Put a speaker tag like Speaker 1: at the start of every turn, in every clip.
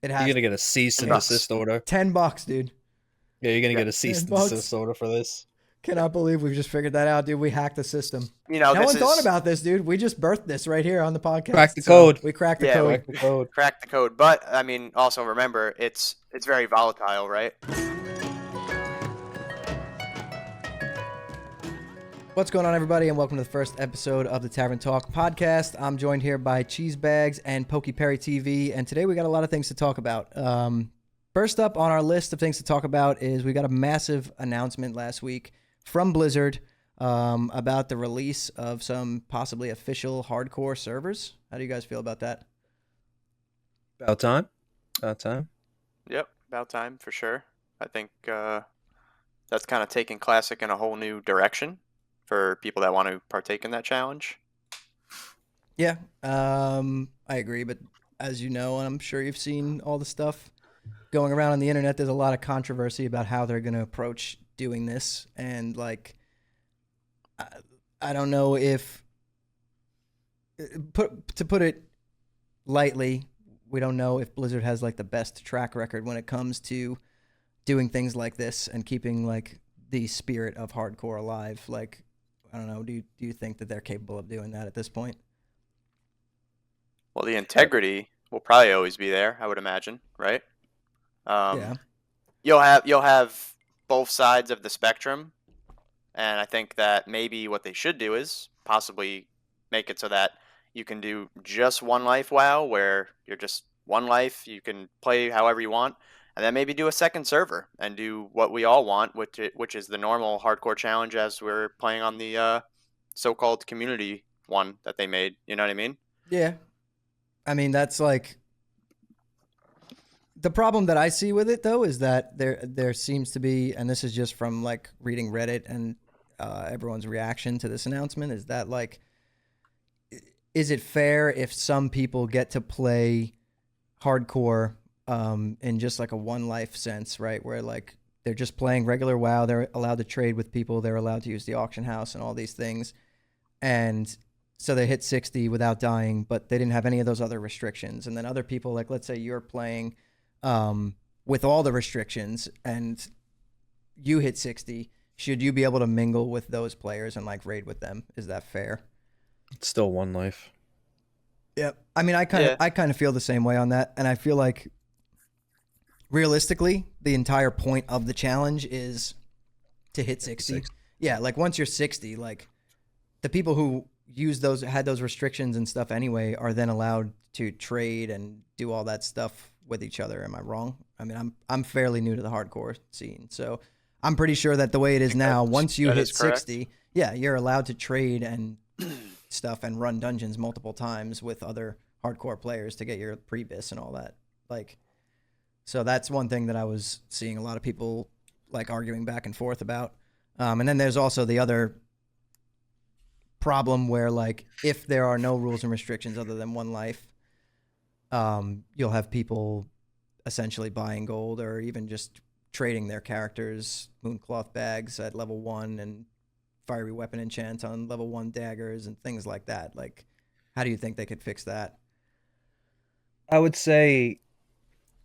Speaker 1: It
Speaker 2: You're
Speaker 1: has
Speaker 2: gonna get a cease and
Speaker 3: Bucks.
Speaker 2: desist order.
Speaker 1: $10, dude.
Speaker 2: Yeah, you're gonna
Speaker 3: Yeah.
Speaker 2: get a cease and
Speaker 1: $10.
Speaker 2: desist order for this.
Speaker 1: Cannot believe we've just figured that out, dude. We hacked the system. No
Speaker 3: This
Speaker 1: one thought
Speaker 3: is
Speaker 1: about this, dude. We just birthed this right here on the podcast.
Speaker 2: Crack the
Speaker 1: So
Speaker 2: code.
Speaker 1: we cracked the
Speaker 3: Yeah,
Speaker 1: code.
Speaker 2: Crack the code.
Speaker 3: crack the code. But I mean, also remember, it's very volatile, right?
Speaker 1: What's going on, everybody, and welcome to the first episode of the Tavern Talk podcast. I'm joined here by Cheese Bags and Pokey Perry TV, and today we got a lot of things to talk about. First up on our list of things to talk about is we got a massive announcement last week from Blizzard about the release of some possibly official hardcore servers. How do you guys feel about that?
Speaker 2: About time. About time.
Speaker 3: Yep, about time for sure. I think that's kind of taking Classic in a whole new direction for people that want to partake in that challenge.
Speaker 1: Yeah, I agree, but as you know, and I'm sure you've seen all the stuff going around on the internet, there's a lot of controversy about how they're going to approach doing this, and like I don't know if to put it lightly, we don't know if Blizzard has like the best track record when it comes to doing things like this and keeping like the spirit of hardcore alive. Like, I don't know, do you think that they're capable of doing that at this point?
Speaker 3: Well, the integrity will probably always be there, I would imagine, right?
Speaker 1: Yeah.
Speaker 3: You'll have both sides of the spectrum, and I think that maybe what they should do is possibly make it so that you can do just one life WoW, where you're just one life, you can play however you want, and then maybe do a second server and do what we all want, which is the normal hardcore challenge as we're playing on the so-called community one that they made. You know what I mean?
Speaker 1: Yeah. I mean, that's like the problem that I see with it, though, is that there seems to be, and this is just from like reading Reddit and everyone's reaction to this announcement, is that like, is it fair if some people get to play hardcore in just like a one life sense, right? Where like they're just playing regular WoW, they're allowed to trade with people, they're allowed to use the auction house and all these things, and so they hit 60 without dying, but they didn't have any of those other restrictions. And then other people, like let's say you're playing with all the restrictions and you hit 60, should you be able to mingle with those players and like raid with them? Is that fair?
Speaker 2: It's still one life.
Speaker 1: Yep. I mean, I kind of feel the same way on that, and I feel like realistically, the entire point of the challenge is to hit 60. Yeah, like once you're 60, like the people who had those restrictions and stuff anyway are then allowed to trade and do all that stuff with each other. Am I wrong? I mean, I'm fairly new to the hardcore scene, so I'm pretty sure that the way it is now, once you hit 60, yeah, you're allowed to trade and stuff and run dungeons multiple times with other hardcore players to get your pre-bis and all that. Like, so that's one thing that I was seeing a lot of people like arguing back and forth about. And then there's also the other problem where like if there are no rules and restrictions other than one life, you'll have people essentially buying gold or even just trading their characters mooncloth bags at level 1 and fiery weapon enchants on level 1 daggers and things like that. Like, how do you think they could fix that?
Speaker 2: I would say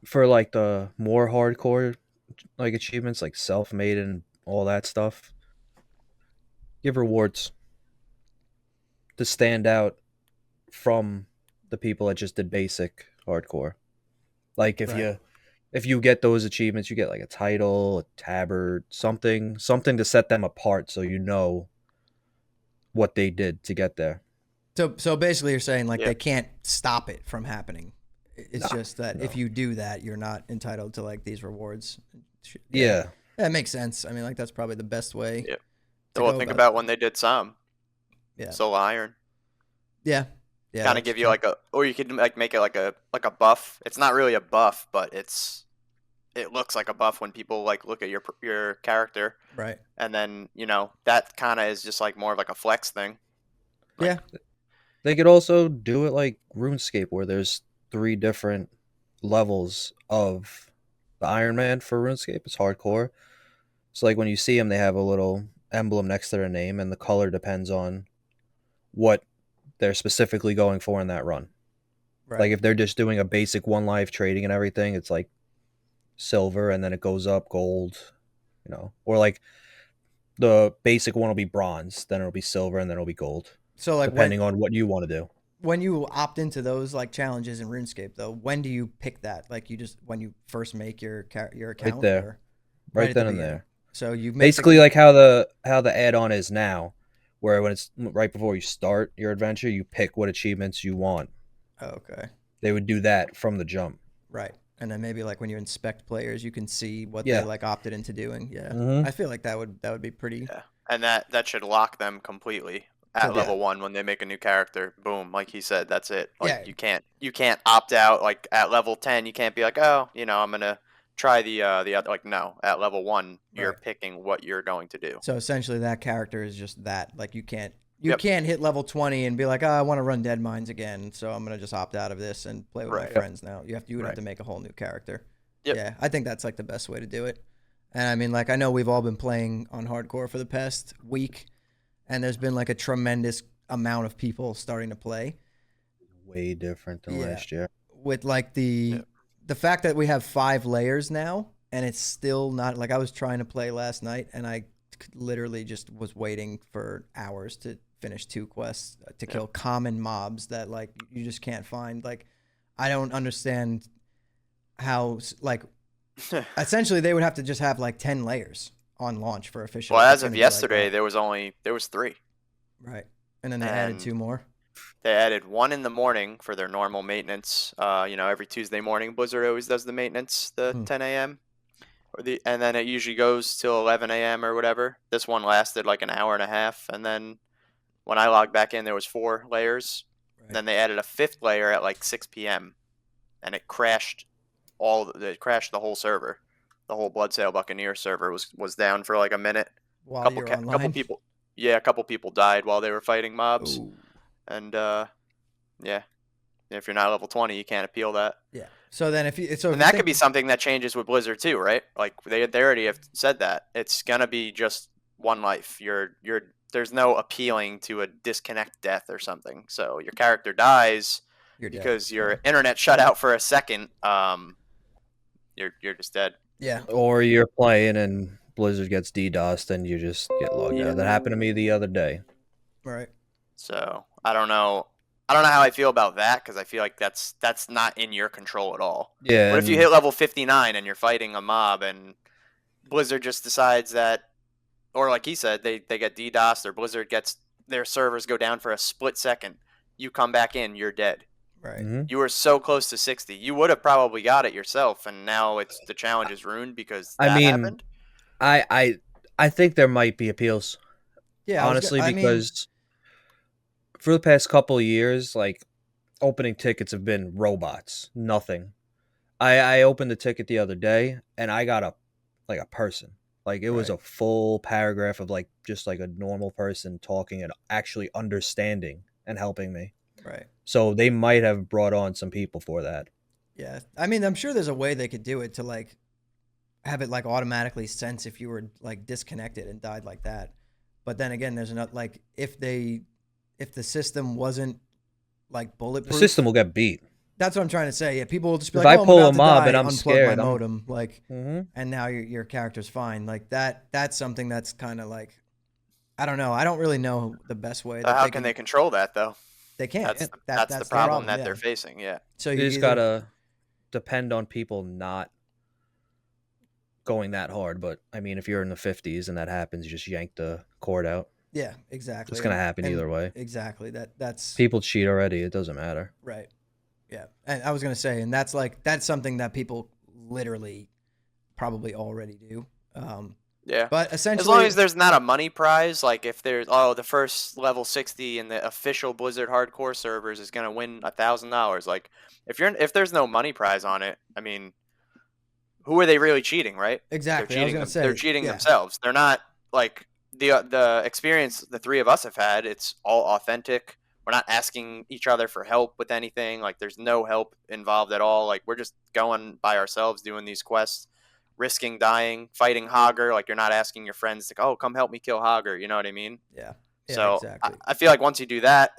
Speaker 2: for like the more hardcore like achievements, like self-made and all that stuff, give rewards to stand out from the people that just did basic hardcore. Like if you get those achievements, you get like a title, a tabard, something to set them apart, so you know what they did to get there.
Speaker 1: So basically, you're saying like they can't stop it from happening. It's just that
Speaker 2: no.
Speaker 1: if you do that, you're not entitled to like these rewards.
Speaker 2: Yeah,
Speaker 1: that makes sense. I mean, like that's probably the best way.
Speaker 3: Yeah. Well, think about when they did some.
Speaker 1: Yeah.
Speaker 3: Soul Iron.
Speaker 1: Yeah. Yeah.
Speaker 3: Kind of give you like or you could like make it like a buff. It's not really a buff, but it looks like a buff when people like look at your character.
Speaker 1: Right.
Speaker 3: And then, that kind of is just like more of like a flex thing.
Speaker 1: Yeah.
Speaker 2: They could also do it like RuneScape, where there's 3 different levels of the Iron Man for RuneScape. It's hardcore. So like when you see them, they have a little emblem next to their name, and the color depends on what they're specifically going for in that run.
Speaker 1: Right.
Speaker 2: Like if they're just doing a basic one life trading and everything, it's like silver and then it goes up gold, or like the basic one will be bronze, then it'll be silver, and then it'll be gold,
Speaker 1: So like
Speaker 2: depending on what you want to do.
Speaker 1: when you opt into those like challenges in RuneScape though, when do you pick that? Like you just when you first make your
Speaker 2: Right
Speaker 1: account
Speaker 2: there,
Speaker 1: or right
Speaker 2: right
Speaker 1: at the
Speaker 2: then and
Speaker 1: beginning.
Speaker 2: there.
Speaker 1: So you make the
Speaker 2: Basically, like how the add-on is now, where when it's right before you start your adventure, you pick what achievements you want.
Speaker 1: okay.
Speaker 2: They would do that from the jump.
Speaker 1: Right. And then maybe like when you inspect players, you can see what they
Speaker 2: Yeah.
Speaker 1: like opted into doing. Yeah.
Speaker 2: Mm-hmm.
Speaker 1: I feel like that would be pretty
Speaker 3: Yeah, and that should lock them completely
Speaker 1: to
Speaker 3: at
Speaker 1: the
Speaker 3: level 1 when they make a new character. Boom, like he said, that's it. Like
Speaker 1: yeah,
Speaker 3: you can't opt out. Like at level 10, you can't be like, oh, I'm gonna try the other. Like no, at level 1, you're
Speaker 1: right.
Speaker 3: picking what you're going to do.
Speaker 1: So essentially that character is just that. Like you
Speaker 3: Yep.
Speaker 1: can't hit level 20 and be like, "Oh, I want to run Dead Mines again, so I'm going to just opt out of this and play with my
Speaker 3: Right.
Speaker 2: Yep.
Speaker 1: friends now." You would have
Speaker 3: Right.
Speaker 1: to make a whole new character.
Speaker 3: Yep.
Speaker 1: Yeah, I think that's like the best way to do it. And I mean, like I know we've all been playing on hardcore for the past week, and there's been like a tremendous amount of people starting to play.
Speaker 2: Way different than
Speaker 1: Yeah,
Speaker 2: last year.
Speaker 1: with like the fact that we have 5 layers now, and it's still not like I was trying to play last night, and I literally just was waiting for hours to finish 2 quests to
Speaker 3: Yep.
Speaker 1: kill common mobs that like you just can't find. Like I don't understand how like essentially they would have to just have like 10 layers on launch for official
Speaker 3: Well,
Speaker 1: if
Speaker 3: as
Speaker 1: it's going
Speaker 3: of
Speaker 1: to be like
Speaker 3: yesterday,
Speaker 1: that.
Speaker 3: there was 3,
Speaker 1: Right. And then they added
Speaker 3: and
Speaker 1: 2 more.
Speaker 3: they added 1 in the morning for their normal maintenance. Every Tuesday morning, Blizzard always does the maintenance, the
Speaker 1: Hmm.
Speaker 3: 10 a.m. And then it usually goes till 11 a.m. or whatever. This one lasted like an hour and a half, and then when I logged back in, there was 4 layers.
Speaker 1: Right.
Speaker 3: Then they added a 5th layer at like 6 p.m. and it crashed the whole server. The whole Bloodsail Buccaneer server was down for like a minute.
Speaker 1: While you're
Speaker 3: Couple
Speaker 1: online.
Speaker 3: people, yeah, a couple people died while they were fighting mobs,
Speaker 1: Ooh.
Speaker 3: and yeah, if you're not level 20, you can't appeal that.
Speaker 1: Yeah. So then if
Speaker 3: And
Speaker 1: you
Speaker 3: that
Speaker 1: think
Speaker 3: could be something that changes with Blizzard too, right? Like they already have said that it's gonna be just one life. There's no appealing to a disconnect death or something. So your character dies
Speaker 1: you're dead.
Speaker 3: because your internet shut out for a second. You're just dead.
Speaker 1: Yeah.
Speaker 2: Or you're playing and Blizzard gets DDoSed and you just get logged out. That happened to me the other day.
Speaker 1: Right.
Speaker 3: So I don't know. I don't know how I feel about that because I feel like that's not in your control at all.
Speaker 2: Yeah.
Speaker 3: What if you
Speaker 2: and
Speaker 3: hit level 59 and you're fighting a mob and Blizzard just decides that, or like he said, they get DDoSed or Blizzard gets their servers go down for a split second. You come back in, you're dead.
Speaker 1: Right.
Speaker 2: Mhm.
Speaker 3: You were so close to 60. You would have probably got it yourself, and now the challenge is ruined because
Speaker 2: I
Speaker 3: that
Speaker 2: mean,
Speaker 3: happened.
Speaker 2: I think there might be appeals,
Speaker 1: Yeah.
Speaker 2: honestly,
Speaker 1: I mean,
Speaker 2: because for the past couple of years, like opening tickets have been robots, nothing. I opened the ticket the other day and I got a person. Like it was
Speaker 1: right.
Speaker 2: a full paragraph of like just like a normal person talking and actually understanding and helping me.
Speaker 1: Right.
Speaker 2: So they might have brought on some people for that.
Speaker 1: Yeah. I mean, I'm sure there's a way they could do it to like have it like automatically sense if you were like disconnected and died like that. But then again, there's another like if the system wasn't like
Speaker 2: The
Speaker 1: bulletproof.
Speaker 2: system will get beat.
Speaker 1: That's what I'm trying to say. Yeah, people will just be
Speaker 2: If
Speaker 1: like,
Speaker 2: I
Speaker 1: "Oh, I'm
Speaker 2: pull
Speaker 1: about
Speaker 2: a
Speaker 1: to
Speaker 2: mob
Speaker 1: die.
Speaker 2: and I'm
Speaker 1: Unplug
Speaker 2: scared,
Speaker 1: my
Speaker 2: I'm
Speaker 1: modem." Like,
Speaker 2: hmm
Speaker 1: and now your character's fine. Like that. That's something that's kind of like I don't know. I don't really know the best way
Speaker 3: So
Speaker 1: that
Speaker 3: how
Speaker 1: they
Speaker 3: can
Speaker 1: can.
Speaker 3: they control that though?
Speaker 1: They can't.
Speaker 3: That's
Speaker 1: That
Speaker 3: that's the
Speaker 1: that's the
Speaker 3: problem
Speaker 1: problem.
Speaker 3: that
Speaker 1: Yeah.
Speaker 3: they're facing. Yeah.
Speaker 1: So
Speaker 2: you
Speaker 1: you
Speaker 2: just
Speaker 1: either
Speaker 2: gotta depend on people not going that hard. But I mean, if you're in the 50s and that happens, you just yank the cord out.
Speaker 1: yeah, exactly.
Speaker 2: It's gonna happen
Speaker 1: And
Speaker 2: either way.
Speaker 1: exactly that's
Speaker 2: People cheat already. It doesn't matter.
Speaker 1: right. Yeah, and I was gonna say, and that's something that people literally probably already do.
Speaker 3: Yeah.
Speaker 1: But
Speaker 3: As long
Speaker 1: essentially,
Speaker 3: as there's not a money prize, like if there's the first level 60 in the official Blizzard hardcore servers is gonna win $1,000. Like if there's no money prize on it, I mean, who are they really cheating, right? They're
Speaker 1: exactly, I was
Speaker 3: cheating
Speaker 1: gonna
Speaker 3: them. They're
Speaker 1: say,
Speaker 3: cheating
Speaker 1: yeah,
Speaker 3: themselves. They're not like the experience the 3 of us have had. It's all authentic. We're not asking each other for help with anything. Like there's no help involved at all. Like we're just going by ourselves doing these quests, risking dying, fighting Hogger. Like you're not asking your friends to come help me kill Hogger. You know what I mean?
Speaker 1: yeah,
Speaker 3: So
Speaker 1: exactly,
Speaker 3: I feel like once you do that,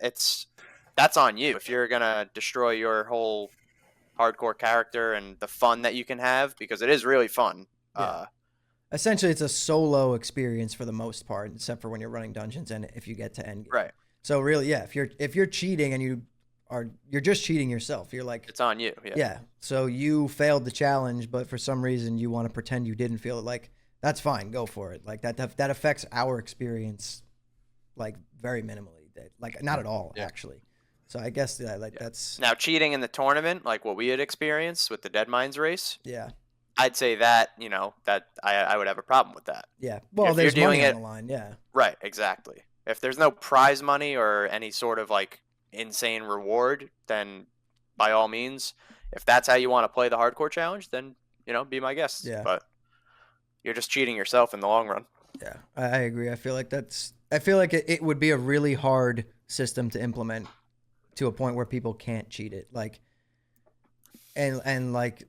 Speaker 3: that's on you. If you're gonna destroy your whole hardcore character and the fun that you can have, because it is really fun.
Speaker 1: Yeah. Essentially, it's a solo experience for the most part, except for when you're running dungeons and if you get to end game.
Speaker 3: Right.
Speaker 1: So really, yeah, if you're cheating and you're just cheating yourself. You're like,
Speaker 3: It's on you. Yeah.
Speaker 1: yeah. So you failed the challenge, but for some reason you want to pretend you didn't feel it. Like that's fine, go for it. Like that affects our experience, like very minimally. Like not at all, actually. So I guess that's
Speaker 3: Now cheating in the tournament, like what we had experienced with the Dead Mines race.
Speaker 1: yeah.
Speaker 3: I'd say that that I would have a problem with that.
Speaker 1: Yeah. Well,
Speaker 3: If
Speaker 1: there's
Speaker 3: you're doing
Speaker 1: money on
Speaker 3: it
Speaker 1: the line. Yeah.
Speaker 3: right, exactly. If there's no prize money or any sort of like insane reward, then by all means, if that's how you want to play the hardcore challenge, then be my guest.
Speaker 1: Yeah.
Speaker 3: But you're just cheating yourself in the long run.
Speaker 1: Yeah, I agree. I feel like it would be a really hard system to implement to a point where people can't cheat it. Like, and like,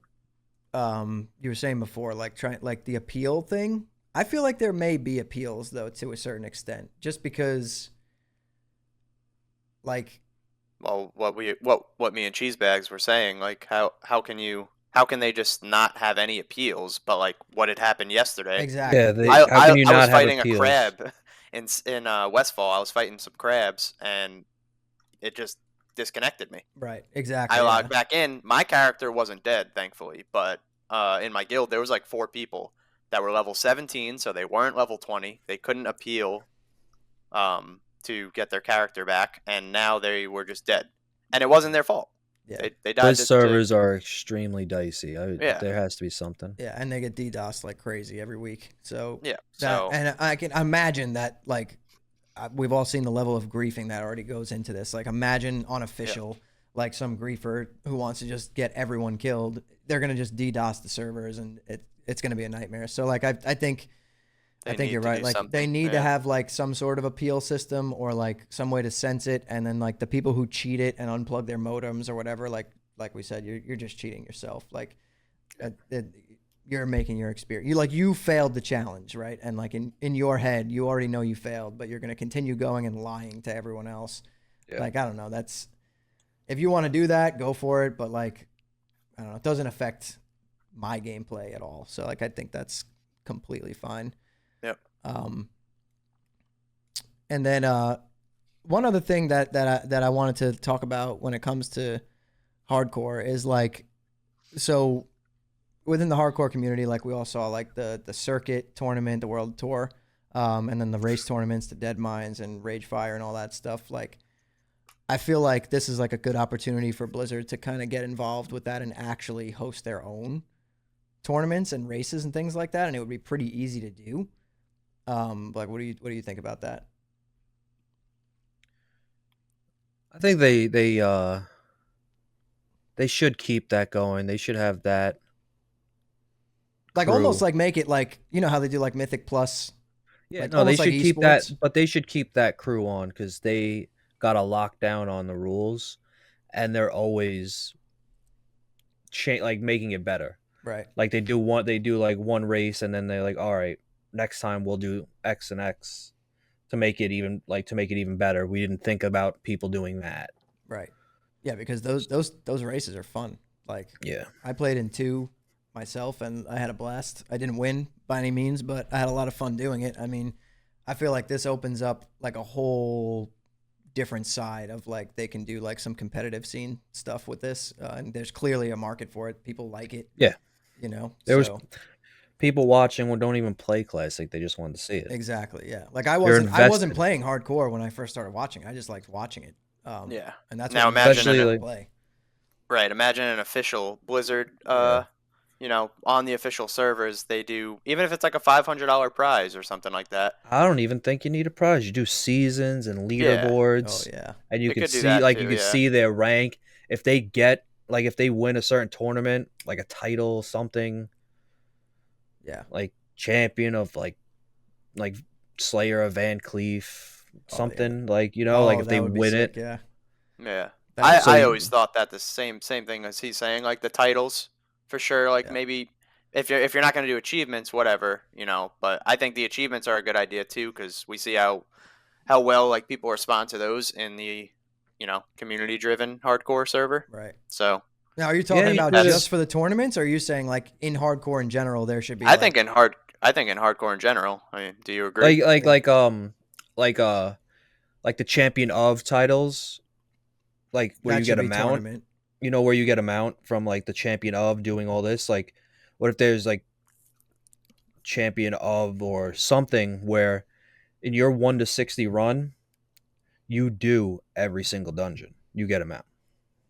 Speaker 1: you were saying before, like the appeal thing. I feel like there may be appeals though to a certain extent, just because, like,
Speaker 3: Well, what me and Cheesebags were saying, like how can they just not have any appeals? But like what had happened yesterday,
Speaker 1: exactly.
Speaker 2: Yeah, how can you
Speaker 3: I was
Speaker 2: not have
Speaker 3: fighting a
Speaker 2: appeals?
Speaker 3: crab in Westfall. I was fighting some crabs, and it just disconnected me.
Speaker 1: Right. Exactly.
Speaker 3: I logged back in. My character wasn't dead, thankfully, but in my guild there was like 4 people that were level 17, so they weren't level 20. They couldn't appeal to get their character back, and now they were just dead, and it wasn't their fault.
Speaker 1: Yeah.
Speaker 3: They died.
Speaker 2: Those servers are extremely dicey.
Speaker 3: Yeah.
Speaker 2: There has to be something.
Speaker 1: Yeah, and they get DDoS like crazy every week. So
Speaker 3: Yeah.
Speaker 1: and I can imagine that, like, we've all seen the level of griefing that already goes into this. Like, imagine on official, like some griefer who wants to just get everyone killed. They're gonna just DDoS the servers, and it's gonna be a nightmare. So like, I think you're right. Like they need to have like some sort of appeal system or like some way to sense it, and then like the people who cheat it and unplug their modems or whatever, like we said, you're just cheating yourself. Like you're making your experience. You failed the challenge, right? And like in your head, you already know you failed, but you're gonna continue going and lying to everyone else. Yeah. Like I don't know. That's if you want to do that, go for it. But like I don't know, it doesn't affect my gameplay at all. So like I think that's completely fine.
Speaker 3: Yep.
Speaker 1: And then one other thing that I wanted to talk about when it comes to hardcore is like, so within the hardcore community, like we all saw like the circuit tournament, the world tour, and then the race tournaments, the Dead Mines and Rage Fire and all that stuff. Like, I feel like this is like a good opportunity for Blizzard to kind of get involved with that and actually host their own tournaments and races and things like that. And it would be pretty easy to do. Like, what do you think about that?
Speaker 2: I think they should keep that going. They should have that.
Speaker 1: Like
Speaker 2: crew.
Speaker 1: almost like make it like, you know how they do like Mythic Plus.
Speaker 2: Yeah,
Speaker 1: like,
Speaker 2: no, they
Speaker 1: almost
Speaker 2: should
Speaker 1: like
Speaker 2: keep
Speaker 1: esports.
Speaker 2: that, but they should keep that crew on because they got a lockdown on the rules, and they're always like making it better.
Speaker 1: Right.
Speaker 2: Like they do like one race, and then they're like, all right, next time we'll do X and X to make it even better. We didn't think about people doing that.
Speaker 1: Right. Yeah, because those races are fun. Like,
Speaker 2: yeah,
Speaker 1: I played in 2 myself and I had a blast. I didn't win by any means, but I had a lot of fun doing it. I mean, I feel like this opens up like a whole different side of like they can do like some competitive scene stuff with this, and there's clearly a market for it. People like it.
Speaker 2: Yeah,
Speaker 1: there
Speaker 2: was people watching who don't even play Classic; they just wanted to see it.
Speaker 1: Exactly. Yeah. Like I wasn't playing hardcore when I first started watching. I just liked watching it.
Speaker 3: Yeah.
Speaker 1: And that's
Speaker 3: now
Speaker 1: what
Speaker 3: imagine
Speaker 1: like, play.
Speaker 3: Right. Imagine an official Blizzard. On the official servers, they do, even if it's like a $500 prize or something like that.
Speaker 2: I don't even think you need a prize. You do seasons and leaderboards.
Speaker 1: Oh yeah.
Speaker 2: And you can see see their rank. If they get if they win a certain tournament, like a title, something.
Speaker 1: Yeah.
Speaker 2: Like champion of like Slayer of Van Cleef, something if they win it.
Speaker 1: Yeah.
Speaker 3: Yeah. I always thought that the same thing as he's saying, like the titles. For sure, maybe if you're not going to do achievements, whatever, But I think the achievements are a good idea too, because we see how well like people respond to those in the community driven hardcore server.
Speaker 1: Right.
Speaker 3: So
Speaker 1: Now, are you talking
Speaker 2: you
Speaker 1: about
Speaker 2: could
Speaker 1: just
Speaker 2: have-
Speaker 1: for the tournaments, or are you saying like in hardcore in general there should be
Speaker 3: I
Speaker 1: like
Speaker 3: think in hardcore in general. I mean, do you agree?
Speaker 2: like the champion of titles, like where
Speaker 1: that
Speaker 2: you
Speaker 1: should
Speaker 2: get a
Speaker 1: be
Speaker 2: mount.
Speaker 1: tournament?
Speaker 2: Where you get a mount from like the champion of doing all this. Like, what if there's like champion of or something where in your 1 to 60 run, you do every single dungeon. You get a mount.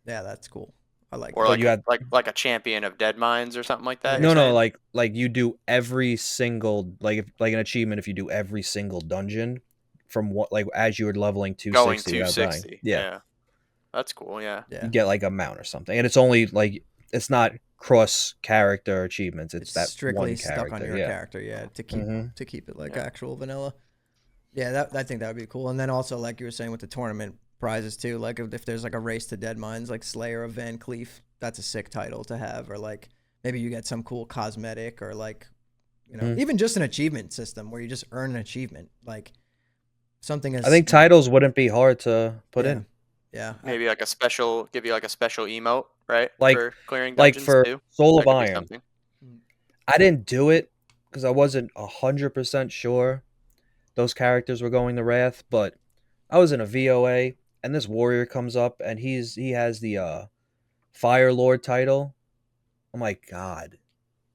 Speaker 1: Yeah, that's cool. I like
Speaker 3: Or
Speaker 1: that.
Speaker 2: But
Speaker 3: like
Speaker 2: you
Speaker 3: a,
Speaker 2: had
Speaker 3: like a champion of Dead Mines or something like that.
Speaker 1: Yeah.
Speaker 3: You're
Speaker 2: no,
Speaker 3: saying?
Speaker 2: like you do every single like an achievement if you do every single dungeon from what like as you were leveling
Speaker 3: Going
Speaker 2: 260 without dying.
Speaker 3: 260.
Speaker 2: Yeah,
Speaker 3: Yeah, that's cool. Yeah.
Speaker 1: Yeah,
Speaker 2: you get like a mount or something, and it's only like it's not cross character achievements. It's
Speaker 1: it's
Speaker 2: that
Speaker 1: strictly
Speaker 2: one
Speaker 1: stuck on
Speaker 2: character.
Speaker 1: your
Speaker 2: Yeah.
Speaker 1: character. Yeah, to keep
Speaker 2: Mhm.
Speaker 1: it like
Speaker 3: Yeah.
Speaker 1: actual vanilla. Yeah, that I think that would be cool. And then also like you were saying with the tournament prizes too, like if there's like a race to Dead Mines, like Slayer of Van Cleef, that's a sick title to have. Or like maybe you get some cool cosmetic, or like
Speaker 2: Mhm.
Speaker 1: even just an achievement system where you just earn an achievement, like something as
Speaker 2: I think titles wouldn't be hard to put
Speaker 1: yeah.
Speaker 2: in.
Speaker 1: Yeah,
Speaker 3: Maybe like give you like a special emote, right?
Speaker 2: Like
Speaker 3: For clearing
Speaker 2: like
Speaker 3: dungeons
Speaker 2: for
Speaker 3: too.
Speaker 2: Soul
Speaker 3: That
Speaker 2: of
Speaker 3: could be
Speaker 2: Iron.
Speaker 3: something.
Speaker 2: I didn't do it because I wasn't 100% sure those characters were going to Wrath, but I was in a VOA and this warrior comes up and he has the Fire Lord title. I'm like, God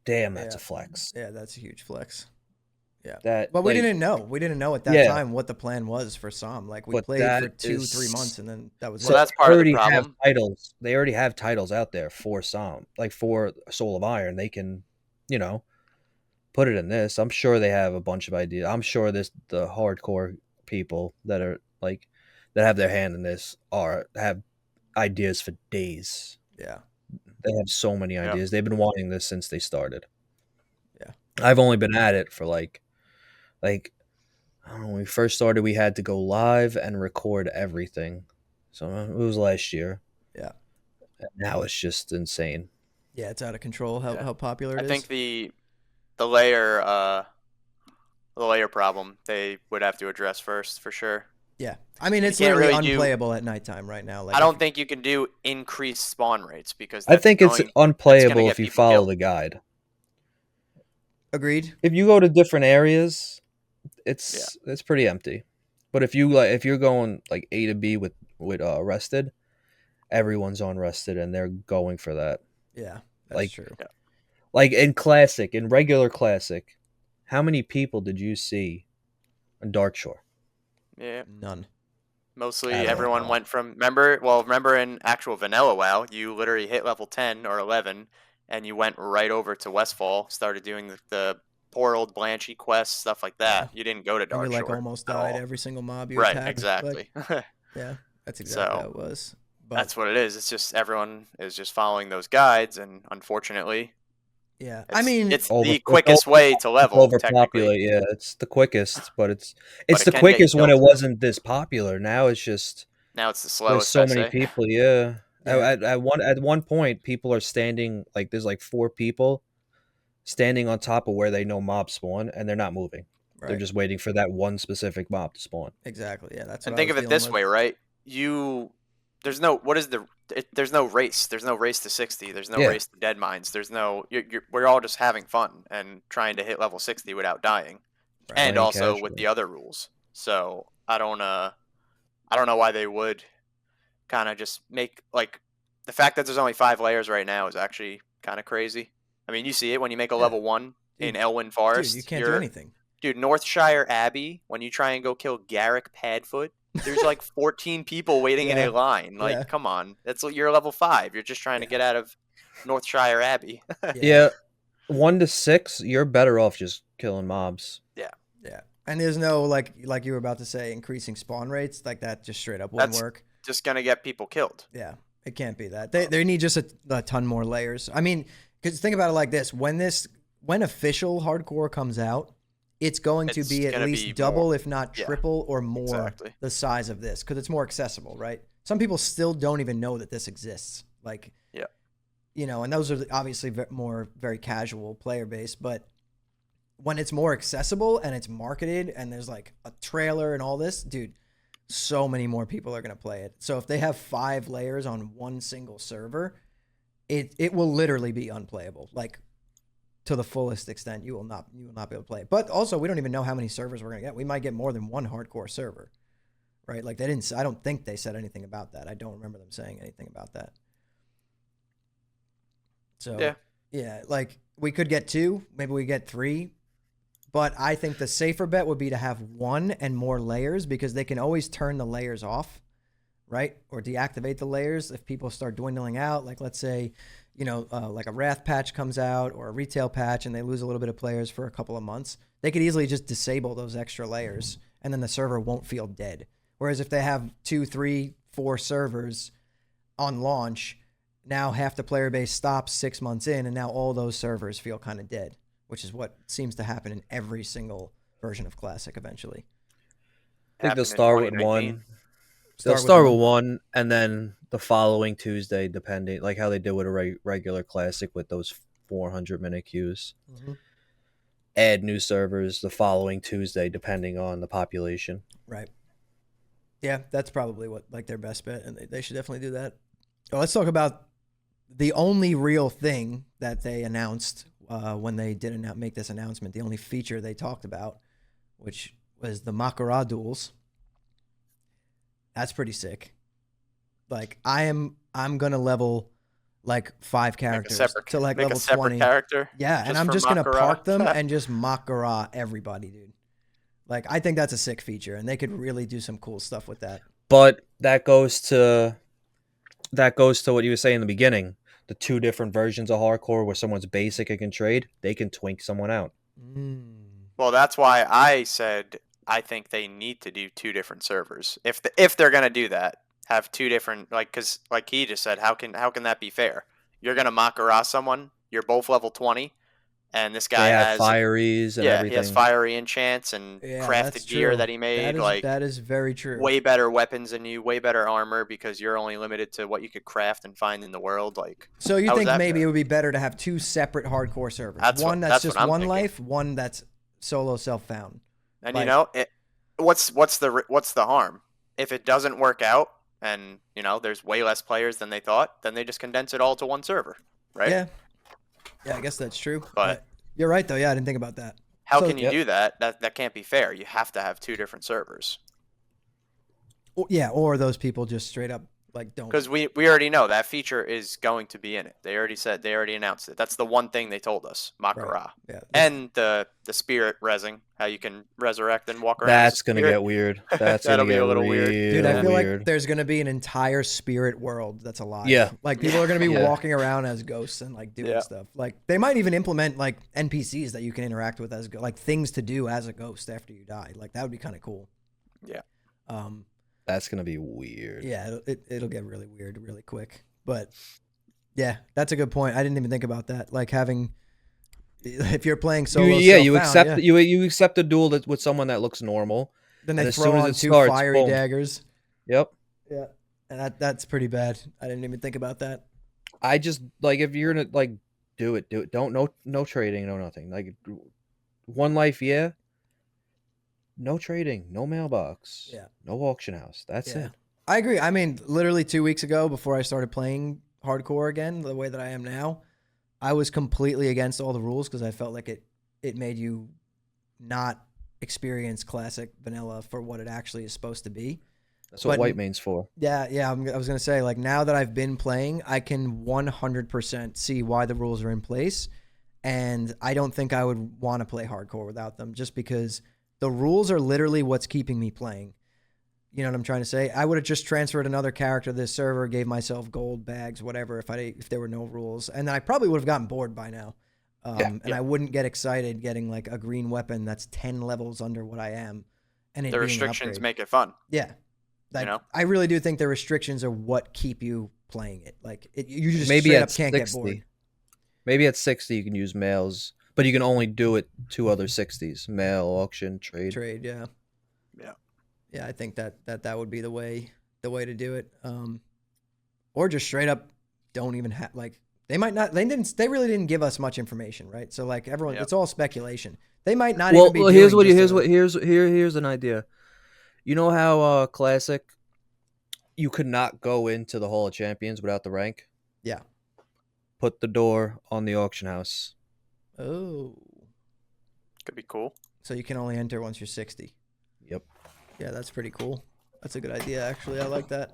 Speaker 2: damn, that's
Speaker 1: Yeah.
Speaker 2: a flex.
Speaker 1: Yeah, that's a huge flex. Yeah.
Speaker 2: That
Speaker 1: But we
Speaker 2: like,
Speaker 1: didn't know. We didn't know at that
Speaker 2: Yeah.
Speaker 1: time what the plan was for Som. Like we
Speaker 2: But
Speaker 1: played
Speaker 2: that
Speaker 1: for 2-3
Speaker 2: is-
Speaker 1: months, and then that was
Speaker 3: So
Speaker 1: it.
Speaker 3: that's part of the
Speaker 2: already have
Speaker 3: problem.
Speaker 2: titles. They already have titles out there for some, like for Soul of Iron. They can, put it in this. I'm sure they have a bunch of ideas. I'm sure the hardcore people that are like that have their hand in this have ideas for days.
Speaker 1: Yeah.
Speaker 2: They have so many
Speaker 3: Yep.
Speaker 2: ideas. They've been wanting this since they started.
Speaker 1: Yeah.
Speaker 2: I've only been at it for like I don't know, when we first started we had to go live and record everything. So it was last year.
Speaker 1: Yeah.
Speaker 2: And now it's just insane.
Speaker 1: Yeah, it's out of control how,
Speaker 3: Yeah.
Speaker 1: how popular it
Speaker 3: I
Speaker 1: is.
Speaker 3: think the layer problem they would have to address first for sure.
Speaker 1: Yeah. I mean, it's
Speaker 3: can't
Speaker 1: literally
Speaker 3: really do-
Speaker 1: unplayable at nighttime right now. Like
Speaker 3: I don't think you can do increased spawn rates because
Speaker 2: I
Speaker 3: that's
Speaker 2: think it's
Speaker 3: going-
Speaker 2: unplayable
Speaker 3: get
Speaker 2: if you
Speaker 3: people
Speaker 2: follow
Speaker 3: killed.
Speaker 2: the guide.
Speaker 1: Agreed.
Speaker 2: If you go to different areas, it's pretty empty. But if you're going like A to B with rested, everyone's on rested and they're going for that.
Speaker 1: Yeah, that's
Speaker 2: Like-
Speaker 1: true.
Speaker 2: Like in regular classic, how many people did you see on Dark Shore?
Speaker 3: Yeah.
Speaker 1: None.
Speaker 3: Mostly
Speaker 2: At all.
Speaker 3: everyone went from remember in actual vanilla WoW, you literally hit level 10 or 11 and you went right over to Westfall, started doing the poor old Blanchy quests, stuff like that. You didn't go to
Speaker 1: And
Speaker 3: Dark
Speaker 1: you like
Speaker 3: Shore
Speaker 1: almost
Speaker 3: at
Speaker 1: died
Speaker 3: all.
Speaker 1: every single mob you
Speaker 3: Right,
Speaker 1: attacked.
Speaker 3: exactly.
Speaker 1: Like, yeah, that's exactly
Speaker 3: So,
Speaker 1: how it was. But
Speaker 3: That's what it is. It's just everyone is just following those guides, and unfortunately,
Speaker 1: yeah,
Speaker 3: it's,
Speaker 1: I mean,
Speaker 3: it's
Speaker 2: Over-
Speaker 3: the
Speaker 2: it's
Speaker 3: quickest way to level. Technically,
Speaker 2: Overpopulate, yeah, it's the quickest, but it's
Speaker 3: it
Speaker 2: the
Speaker 3: can get you
Speaker 2: quickest when it
Speaker 3: killed.
Speaker 2: wasn't this popular. Now it's just
Speaker 3: now it's the
Speaker 2: there's
Speaker 3: slowest.
Speaker 2: so
Speaker 3: I
Speaker 2: many
Speaker 3: say.
Speaker 2: people. Yeah,
Speaker 1: Yeah.
Speaker 2: at one point, people are standing like there's like 4 people standing on top of where they know mobs spawn, and they're not moving. They're
Speaker 1: right,
Speaker 2: just waiting for that one specific mob to spawn.
Speaker 1: exactly. Yeah, that's what
Speaker 3: And
Speaker 1: I
Speaker 3: think
Speaker 1: was
Speaker 3: of it
Speaker 1: dealing
Speaker 3: this
Speaker 1: with.
Speaker 3: way, right? There's no there's no race. There's no race to 60. There's no
Speaker 2: Yeah.
Speaker 3: race to dead mines. There's no we're all just having fun and trying to hit level 60 without dying,
Speaker 1: Right.
Speaker 3: and
Speaker 2: Playing
Speaker 3: also with
Speaker 2: casually.
Speaker 3: the other rules. So I don't know why they would kind of just make like the fact that there's only 5 layers right now is actually kind of crazy. I mean, you see it when you make a
Speaker 1: Yeah.
Speaker 3: level 1 in
Speaker 1: Dude,
Speaker 3: Elwyn Forest.
Speaker 1: Dude, you can't do anything.
Speaker 3: Dude, Northshire Abbey, when you try and go kill Garrick Padfoot, there's like 14 people waiting in
Speaker 1: Yeah.
Speaker 3: a line. Like,
Speaker 1: Yeah.
Speaker 3: come on. You're level 5. You're just trying to
Speaker 1: Yeah.
Speaker 3: get out of Northshire Abbey.
Speaker 2: Yeah, 1 to 6, you're better off just killing mobs.
Speaker 1: Yeah. And there's no like you were about to say increasing spawn rates, like that just straight up wouldn't
Speaker 3: That's-
Speaker 1: work.
Speaker 3: Just going to get people killed.
Speaker 1: Yeah. It can't be that. They need just a ton more layers. I mean, cuz think about it like this, when official hardcore comes out, it's going to
Speaker 3: It's
Speaker 1: be at
Speaker 3: gonna
Speaker 1: least
Speaker 3: be
Speaker 1: double
Speaker 3: more-
Speaker 1: if not
Speaker 3: yeah,
Speaker 1: triple or more
Speaker 3: exactly.
Speaker 1: the size of this cuz it's more accessible, right? Some people still don't even know that this exists. Like
Speaker 3: Yeah.
Speaker 1: and those are obviously very casual player base, but when it's more accessible and it's marketed and there's like a trailer and all this, dude, so many more people are going to play it. So if they have 5 layers on one single server, it will literally be unplayable. Like, to the fullest extent, you will not be able to play it. But also, we don't even know how many servers we're going to get. We might get more than one hardcore server, right? Like, they didn't. I don't think they said anything about that. I don't remember them saying anything about that. So yeah, like, we could get 2, maybe we get 3. But I think the safer bet would be to have 1 and more layers, because they can always turn the layers off, right? Or deactivate the layers if people start dwindling out. Like, let's say, like a Wrath patch comes out or a retail patch and they lose a little bit of players for a couple of months. They could easily just disable those extra layers and then the server won't feel dead. Whereas if they have 2, 3, 4 servers on launch, now half the player base stops 6 months in and now all those servers feel kind of dead, which is what seems to happen in every single version of Classic eventually.
Speaker 2: I think they'll
Speaker 3: Happened in
Speaker 2: start with
Speaker 3: 2019.
Speaker 2: one. They'll start with one, and then the following Tuesday, depending, like how they did with a regular Classic with those 400-minute queues.
Speaker 1: Mm-hmm.
Speaker 2: Add new servers the following Tuesday, depending on the population.
Speaker 1: Right. Yeah, that's probably what, like, their best bet, and they should definitely do that. So let's talk about the only real thing that they announced when they did make this announcement. The only feature they talked about, which was the Makara duels. That's pretty sick. Like, I'm gonna level like 5 characters to like level 20
Speaker 3: character.
Speaker 1: Yeah, and I'm just gonna park them and just Makara everybody, dude. Like, I think that's a sick feature, and they could really do some cool stuff with that.
Speaker 2: But that goes to what you were saying in the beginning. The 2 different versions of hardcore where someone's basic and can trade, they can twink someone out.
Speaker 3: Well, that's why I said I think they need to do 2 different servers. If they're gonna do that, have 2 different, like, because like he just said, how can that be fair? You're gonna Makara someone, you're both level 20, and this guy has
Speaker 2: fireys and everything.
Speaker 3: He has fiery enchants and crafted gear that he made.
Speaker 1: That is very true.
Speaker 3: Way better weapons than you, way better armor, because you're only limited to what you could craft and find in the world. Like,
Speaker 1: so you think maybe it would be better to have 2 separate hardcore servers? One that's just one life, one that's solo self-found.
Speaker 3: And what's the harm? If it doesn't work out and there's way less players than they thought, then they just condense it all to one server, right?
Speaker 1: Yeah, I guess that's true.
Speaker 3: But
Speaker 1: you're right, though. Yeah, I didn't think about that.
Speaker 3: How can you do that? That can't be fair. You have to have 2 different servers.
Speaker 1: Yeah, or those people just straight up don't.
Speaker 3: Because we already know that feature is going to be in it. They already announced it. That's the one thing they told us, Makara. Right. Yeah, and the spirit resing, how you can resurrect and walk around.
Speaker 2: That's gonna get weird.
Speaker 3: That'll be a little weird.
Speaker 1: Dude, I feel like there's gonna be an entire spirit world that's alive. Yeah. Like, people are gonna be walking around as ghosts and doing stuff. Like, they might even implement NPCs that you can interact with as things to do as a ghost after you die. Like, that would be kind of cool.
Speaker 3: Yeah.
Speaker 2: That's going to be weird.
Speaker 1: Yeah, it'll get really weird really quick. But, yeah, that's a good point. I didn't even think about that. Like, if you're playing solo
Speaker 2: you accept you accept a duel with someone that looks normal.
Speaker 1: Then they throw on 2 fiery daggers.
Speaker 2: Yep.
Speaker 1: Yeah, and that's pretty bad. I didn't even think about that.
Speaker 2: I just, if you're going to, do it. Don't, no trading, no nothing. Like, one life, yeah. No trading, no mailbox, no auction house. That's it.
Speaker 1: I agree. I mean, literally 2 weeks ago, before I started playing hardcore again, the way that I am now, I was completely against all the rules because I felt like it made you not experience classic vanilla for what it actually is supposed to be.
Speaker 2: That's what white main's for.
Speaker 1: Yeah. I was going to say, now that I've been playing, I can 100% see why the rules are in place, and I don't think I would want to play hardcore without them, just because the rules are literally what's keeping me playing. You know what I'm trying to say? I would have just transferred another character to this server, gave myself gold bags, whatever, if there were no rules. And then I probably would have gotten bored by now. And I wouldn't get excited getting a green weapon that's 10 levels under what I am. And
Speaker 3: the restrictions make it fun.
Speaker 1: Yeah. I really do think the restrictions are what keep you playing it. You just straight up can't get bored.
Speaker 2: Maybe at 60 you can use mails. But you can only do it 2 other 60s: mail, auction, trade.
Speaker 1: Trade, yeah. I think that would be the way to do it. Or just straight up don't even have they might not. They really didn't give us much information, right? So everyone, it's all speculation. They might not. Even be
Speaker 2: here's an idea. You know how classic you could not go into the Hall of Champions without the rank?
Speaker 1: Yeah.
Speaker 2: Put the door on the auction house.
Speaker 1: Oh.
Speaker 3: Could be cool.
Speaker 1: So you can only enter once you're 60.
Speaker 2: Yep.
Speaker 1: Yeah, that's pretty cool. That's a good idea, actually. I like that.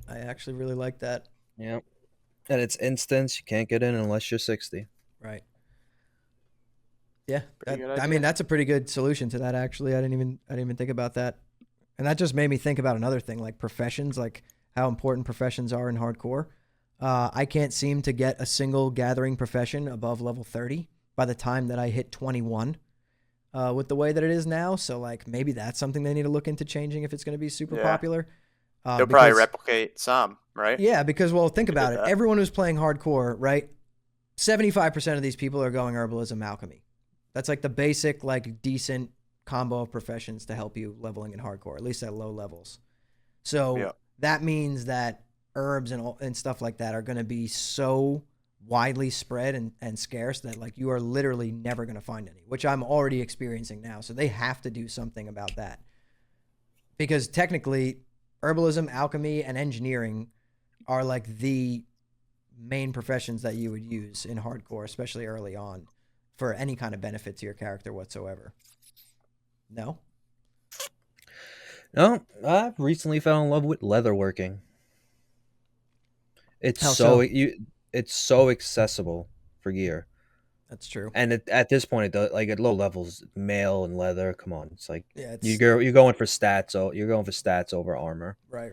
Speaker 1: I actually really like that.
Speaker 2: Yep. And it's instance. You can't get in unless you're 60.
Speaker 1: Right. Yeah.
Speaker 3: Pretty good
Speaker 1: I
Speaker 3: idea.
Speaker 1: mean, that's a pretty good solution to that, actually. I didn't even think about that. And that just made me think about another thing, like professions, like how important professions are in hardcore. I can't seem to get a single gathering profession above level 30 by the time that I hit 21 with the way that it is now. So, like, maybe that's something they need to look into changing if it's going to be super
Speaker 3: Yeah.
Speaker 1: popular.
Speaker 3: They'll probably
Speaker 1: Because,
Speaker 3: replicate some, right?
Speaker 1: yeah, because, well, think
Speaker 3: They did
Speaker 1: about it.
Speaker 3: that.
Speaker 1: Everyone who's playing hardcore, right? 75% of these people are going herbalism, alchemy. That's like the basic, like, decent combo of professions to help you leveling in hardcore, at least at low levels. So
Speaker 3: Yeah.
Speaker 1: that means that herbs and stuff like that are going to be so widely spread and scarce that like you are literally never going to find any, which I'm already experiencing now. So they have to do something about that. Because technically, herbalism, alchemy, and engineering are like the main professions that you would use in hardcore, especially early on, for any kind of benefit to your character whatsoever. No?
Speaker 2: No, I've recently fell in love with leatherworking. It's
Speaker 1: How
Speaker 2: so
Speaker 1: so?
Speaker 2: it's so accessible for gear,
Speaker 1: That's true.
Speaker 2: and at this point, like at low levels, mail and leather. Come on, it's like
Speaker 1: Yeah, it's
Speaker 2: you're going for stats. So you're going for stats over armor,
Speaker 1: right.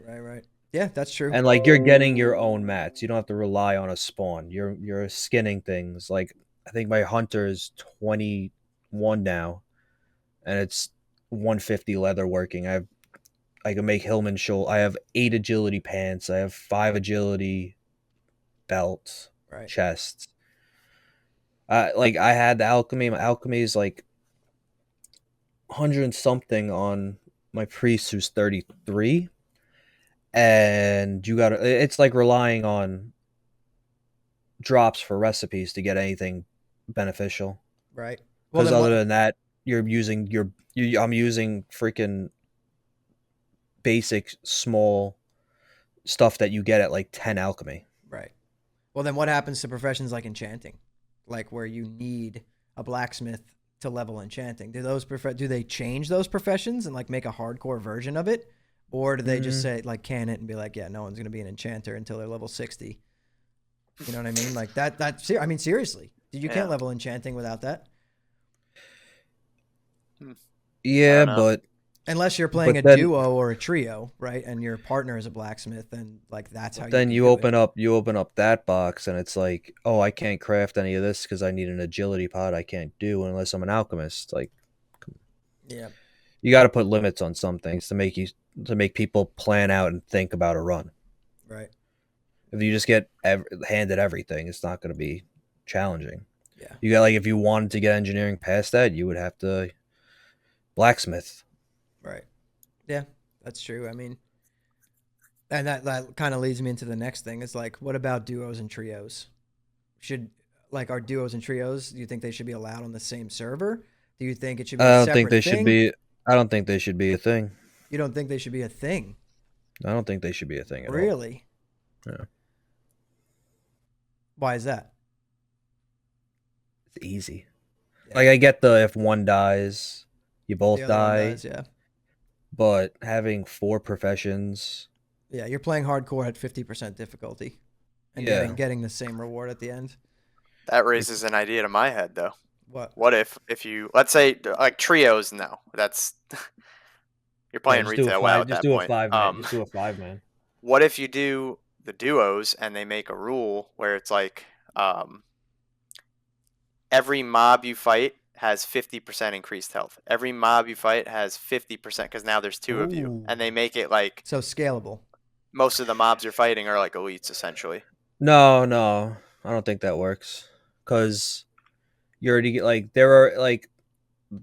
Speaker 1: Yeah, that's true.
Speaker 2: and like you're getting your own mats. You don't have to rely on a spawn. You're skinning things. Like I think my hunter is 21 now, and it's 150 leatherworking. I can make Hillman shoulder. I have 8 agility pants. I have 5 agility belts,
Speaker 1: Right.
Speaker 2: chests. Like I had the alchemy. My alchemy is like 100 and something on my priest who's 33, and you gotta. It's like relying on drops for recipes to get anything beneficial.
Speaker 1: Right. Well,
Speaker 2: Because
Speaker 1: then
Speaker 2: other
Speaker 1: what?
Speaker 2: than that, you're using I'm using freaking basic small stuff that you get at like 10 alchemy.
Speaker 1: Right. Well, then what happens to professions like enchanting, like where you need a blacksmith to level enchanting? Do they change those professions and like make a hardcore version of it, or do they just
Speaker 2: Mm,
Speaker 1: say like can it and be like, yeah, no one's gonna be an enchanter until they're level 60? You know what I mean? Like that. I mean, seriously, you can't
Speaker 3: Yeah.
Speaker 1: level enchanting without that.
Speaker 3: I
Speaker 2: yeah,
Speaker 3: don't know.
Speaker 1: Unless you're playing a
Speaker 2: then
Speaker 1: duo or a trio, right? And your partner is a blacksmith, and like that's how
Speaker 2: but
Speaker 1: you
Speaker 2: then
Speaker 1: can do it.
Speaker 2: you open up that box and it's like, oh, I can't craft any of this because I need an agility pod. I can't do unless I'm an alchemist. Like
Speaker 1: Yeah.
Speaker 2: you got to put limits on some things to make people plan out and think about a run.
Speaker 1: Right.
Speaker 2: If you just get handed everything, it's not going to be challenging.
Speaker 1: Yeah.
Speaker 2: You got like if you wanted to get engineering past that, you would have to blacksmith.
Speaker 1: Right. Yeah. That's true. I mean, and that kind of leads me into the next thing. Is like, what about duos and trios? Should like are duos and trios? Do you think they should be allowed on the same server? Do you think it should be a
Speaker 2: I don't think
Speaker 1: separate
Speaker 2: they should
Speaker 1: thing?
Speaker 2: be. I don't think they should be a thing.
Speaker 1: You don't think they should be a thing?
Speaker 2: I don't think they should be a thing at all.
Speaker 1: Really?
Speaker 2: Yeah.
Speaker 1: Why is that?
Speaker 2: It's easy.
Speaker 1: Yeah.
Speaker 2: Like I get the if one dies, you
Speaker 1: The
Speaker 2: both
Speaker 1: other one
Speaker 2: die,
Speaker 1: does. Yeah.
Speaker 2: but having 4 professions,
Speaker 1: Yeah. You're playing hardcore at 50% difficulty, and
Speaker 2: yeah,
Speaker 1: getting the same reward at the end.
Speaker 3: That
Speaker 2: it's
Speaker 3: raises an idea to my head though.
Speaker 1: What?
Speaker 3: What if you let's say like trios? No, that's you're
Speaker 2: yeah.
Speaker 3: playing retail WoW at
Speaker 2: Just
Speaker 3: that
Speaker 2: do a
Speaker 3: point.
Speaker 2: 5 man. Just do a 5 man.
Speaker 3: What if you do the duos and they make a rule where it's like every mob you fight has 50% increased health. Every mob you fight has 50% because now there's 2 of you,
Speaker 1: Ooh.
Speaker 3: and they make it like
Speaker 1: So scalable.
Speaker 3: most of the mobs you're fighting are like elites essentially.
Speaker 2: No, I don't think that works because you already get like there are like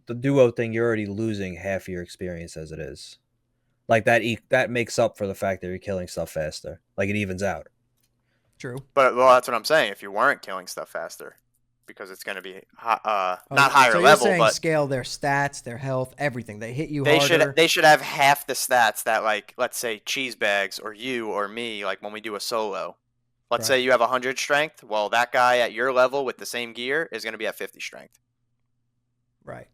Speaker 2: the duo thing. You're already losing half your experience as it is. Like that makes up for the fact that you're killing stuff faster. Like it evens out.
Speaker 1: True.
Speaker 3: But well, that's what I'm saying. If you weren't killing stuff faster, because it's going to be
Speaker 1: Oh,
Speaker 3: not higher
Speaker 1: so you're
Speaker 3: level,
Speaker 1: saying
Speaker 3: but
Speaker 1: scale their stats, their health, everything. They hit you
Speaker 3: they
Speaker 1: harder.
Speaker 3: should have half the stats that, like, let's say cheese bags or you or me, like when we do a solo. Let's say
Speaker 1: Right.
Speaker 3: you have 100 strength. Well, that guy at your level with the same gear is going to be at 50 strength.
Speaker 1: Right.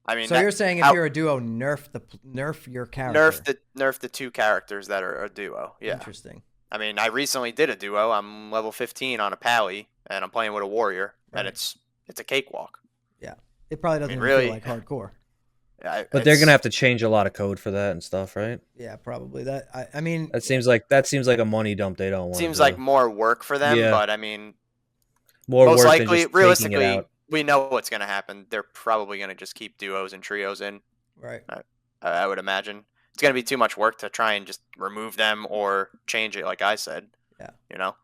Speaker 3: I mean,
Speaker 1: So you're saying if you're a duo, nerf your character.
Speaker 3: nerf the two characters that are a duo. Yeah.
Speaker 1: Interesting.
Speaker 3: I mean, I recently did a duo. I'm level 15 on a pally, and I'm playing with a warrior, and
Speaker 1: Right.
Speaker 3: it's a cakewalk.
Speaker 1: Yeah. It probably doesn't even
Speaker 3: really,
Speaker 1: feel like hardcore.
Speaker 2: But they're gonna have to change a lot of code for that and stuff, right?
Speaker 1: Yeah, probably. That I mean,
Speaker 2: That seems like a money dump they don't want.
Speaker 3: seems like more work for them,
Speaker 2: Yeah.
Speaker 3: but I mean,
Speaker 2: more
Speaker 3: most
Speaker 2: work
Speaker 3: likely,
Speaker 2: than just taking it
Speaker 3: realistically,
Speaker 2: out.
Speaker 3: we know what's going to happen. They're probably going to just keep duos and trios in.
Speaker 1: right.
Speaker 3: I would imagine it's going to be too much work to try and just remove them or change it, like I said.
Speaker 1: Yeah.
Speaker 3: You know.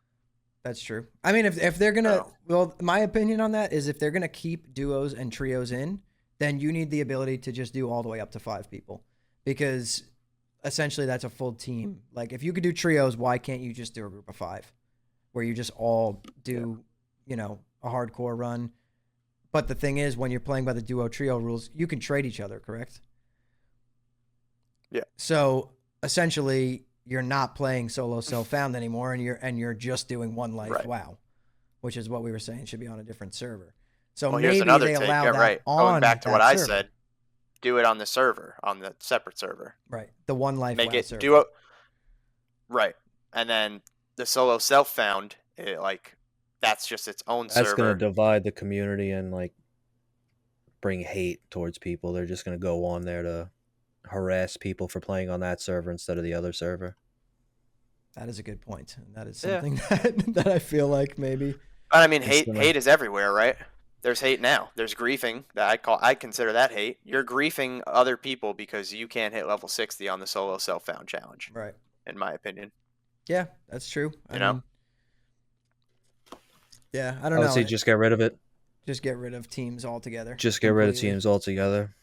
Speaker 1: That's true. I mean, if they're gonna,
Speaker 3: Oh.
Speaker 1: well, my opinion on that is if they're gonna keep duos and trios in, then you need the ability to just do all the way up to 5 people, because essentially that's a full team. Like if you could do trios, why can't you just do a group of 5, where you just all do, you know, a hardcore run? But the thing is, when you're playing by the duo trio rules, you can trade each other, correct?
Speaker 3: Yeah.
Speaker 1: So essentially, you're not playing solo self-found anymore, and you're just doing one life
Speaker 3: Right.
Speaker 1: WoW, which is what we were saying should be on a different server. So
Speaker 3: Well,
Speaker 1: maybe
Speaker 3: here's another
Speaker 1: they
Speaker 3: take.
Speaker 1: allow
Speaker 3: Yeah,
Speaker 1: that
Speaker 3: right.
Speaker 1: on
Speaker 3: Going back to what
Speaker 1: that
Speaker 3: I
Speaker 1: server.
Speaker 3: said, do it on the server, on the separate server.
Speaker 1: Right, the one life
Speaker 3: Make
Speaker 1: WoW
Speaker 3: it
Speaker 1: server.
Speaker 3: duo. Right, and then the solo self-found, like that's just its own
Speaker 2: That's
Speaker 3: server.
Speaker 2: gonna divide the community and like bring hate towards people. They're just gonna go on there to harass people for playing on that server instead of the other server.
Speaker 1: That is a good point, and that is
Speaker 3: Yeah.
Speaker 1: something that I feel like maybe.
Speaker 3: But I mean,
Speaker 2: It's
Speaker 3: hate
Speaker 2: gonna-
Speaker 3: hate is everywhere, right? There's hate now. There's griefing that I consider that hate. You're griefing other people because you can't hit level 60 on the solo self-found challenge,
Speaker 1: Right.
Speaker 3: in my opinion.
Speaker 1: Yeah, that's true.
Speaker 3: You know?
Speaker 1: Yeah, I
Speaker 2: I
Speaker 1: don't
Speaker 2: would
Speaker 1: know.
Speaker 2: say just get rid of it.
Speaker 1: Just get rid of teams altogether.
Speaker 2: Just get rid of
Speaker 1: completely.
Speaker 2: teams altogether.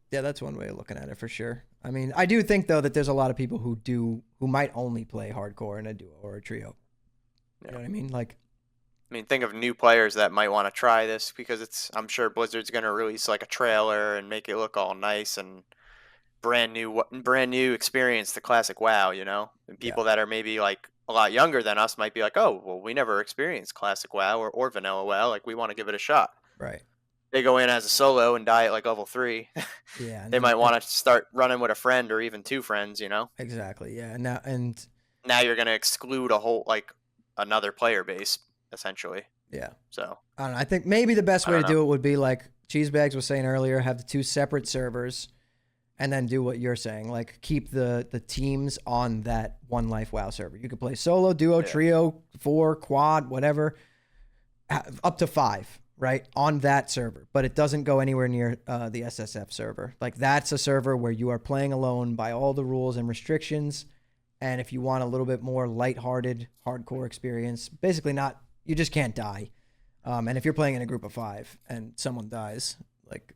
Speaker 1: Yeah, that's one way of looking at it for sure. I mean, I do think though that there's a lot of people who might only play hardcore in a duo or a trio. You know what I mean? Like,
Speaker 3: I mean, think of new players that might want to try this because I'm sure Blizzard's going to release like a trailer and make it look all nice and brand new experience to classic WoW, you know? And people that are maybe like a lot younger than us might be like, "Oh, well, we never experienced classic WoW or vanilla WoW, like we want to give it a shot."
Speaker 1: right.
Speaker 3: They go in as a solo and die at like level 3.
Speaker 1: Yeah.
Speaker 3: They might want to start running with a friend or even 2 friends, you know?
Speaker 1: Exactly. Yeah.
Speaker 3: Now you're going to exclude a whole like another player base essentially.
Speaker 1: Yeah.
Speaker 3: So,
Speaker 1: I don't know. I think maybe the best
Speaker 3: I
Speaker 1: way to
Speaker 3: don't
Speaker 1: do it would be like Cheesebags was saying earlier, have the 2 separate servers, and then do what you're saying, like keep the teams on that one life WoW server. You could play solo, duo, trio, 4, quad, whatever, up to 5, right, on that server. But it doesn't go anywhere near the SSF server. Like that's a server where you are playing alone by all the rules and restrictions. And if you want a little bit more lighthearted, hardcore experience, basically you just can't die. And if you're playing in a group of 5 and someone dies, like,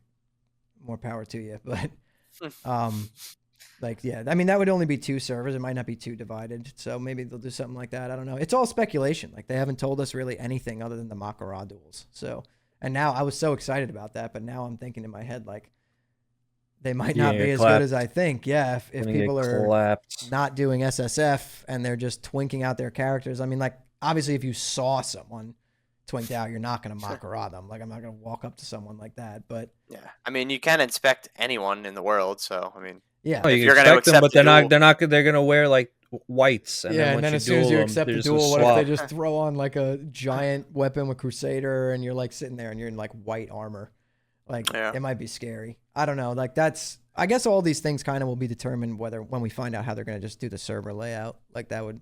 Speaker 1: more power to you. But, like, yeah, I mean, that would only be 2 servers. It might not be too divided. So maybe they'll do something like that. I don't know. It's all speculation. Like, they haven't told us really anything other than the Makara duels. So, and now I was so excited about that, but now I'm thinking in my head, like, they might not be as good as I think. Yeah, if people are not doing SSF and they're just twinking out their characters. I mean, like, obviously, if you saw someone twinked out, you're not going to Makara them. Like, I'm not going to walk up to someone like that. But
Speaker 3: yeah, I mean, you can inspect anyone in the world. So, I mean,
Speaker 1: yeah,
Speaker 2: oh, you can expect them, but they're going to wear like whites. And
Speaker 1: yeah,
Speaker 2: then
Speaker 1: and then as soon as you accept the duel, what if they just throw on like a giant weapon with Crusader and you're like sitting there and you're in like white armor? Like, it might be scary. I don't know. Like, I guess all these things kind of will be determined when we find out how they're going to just do the server layout. Like, that'll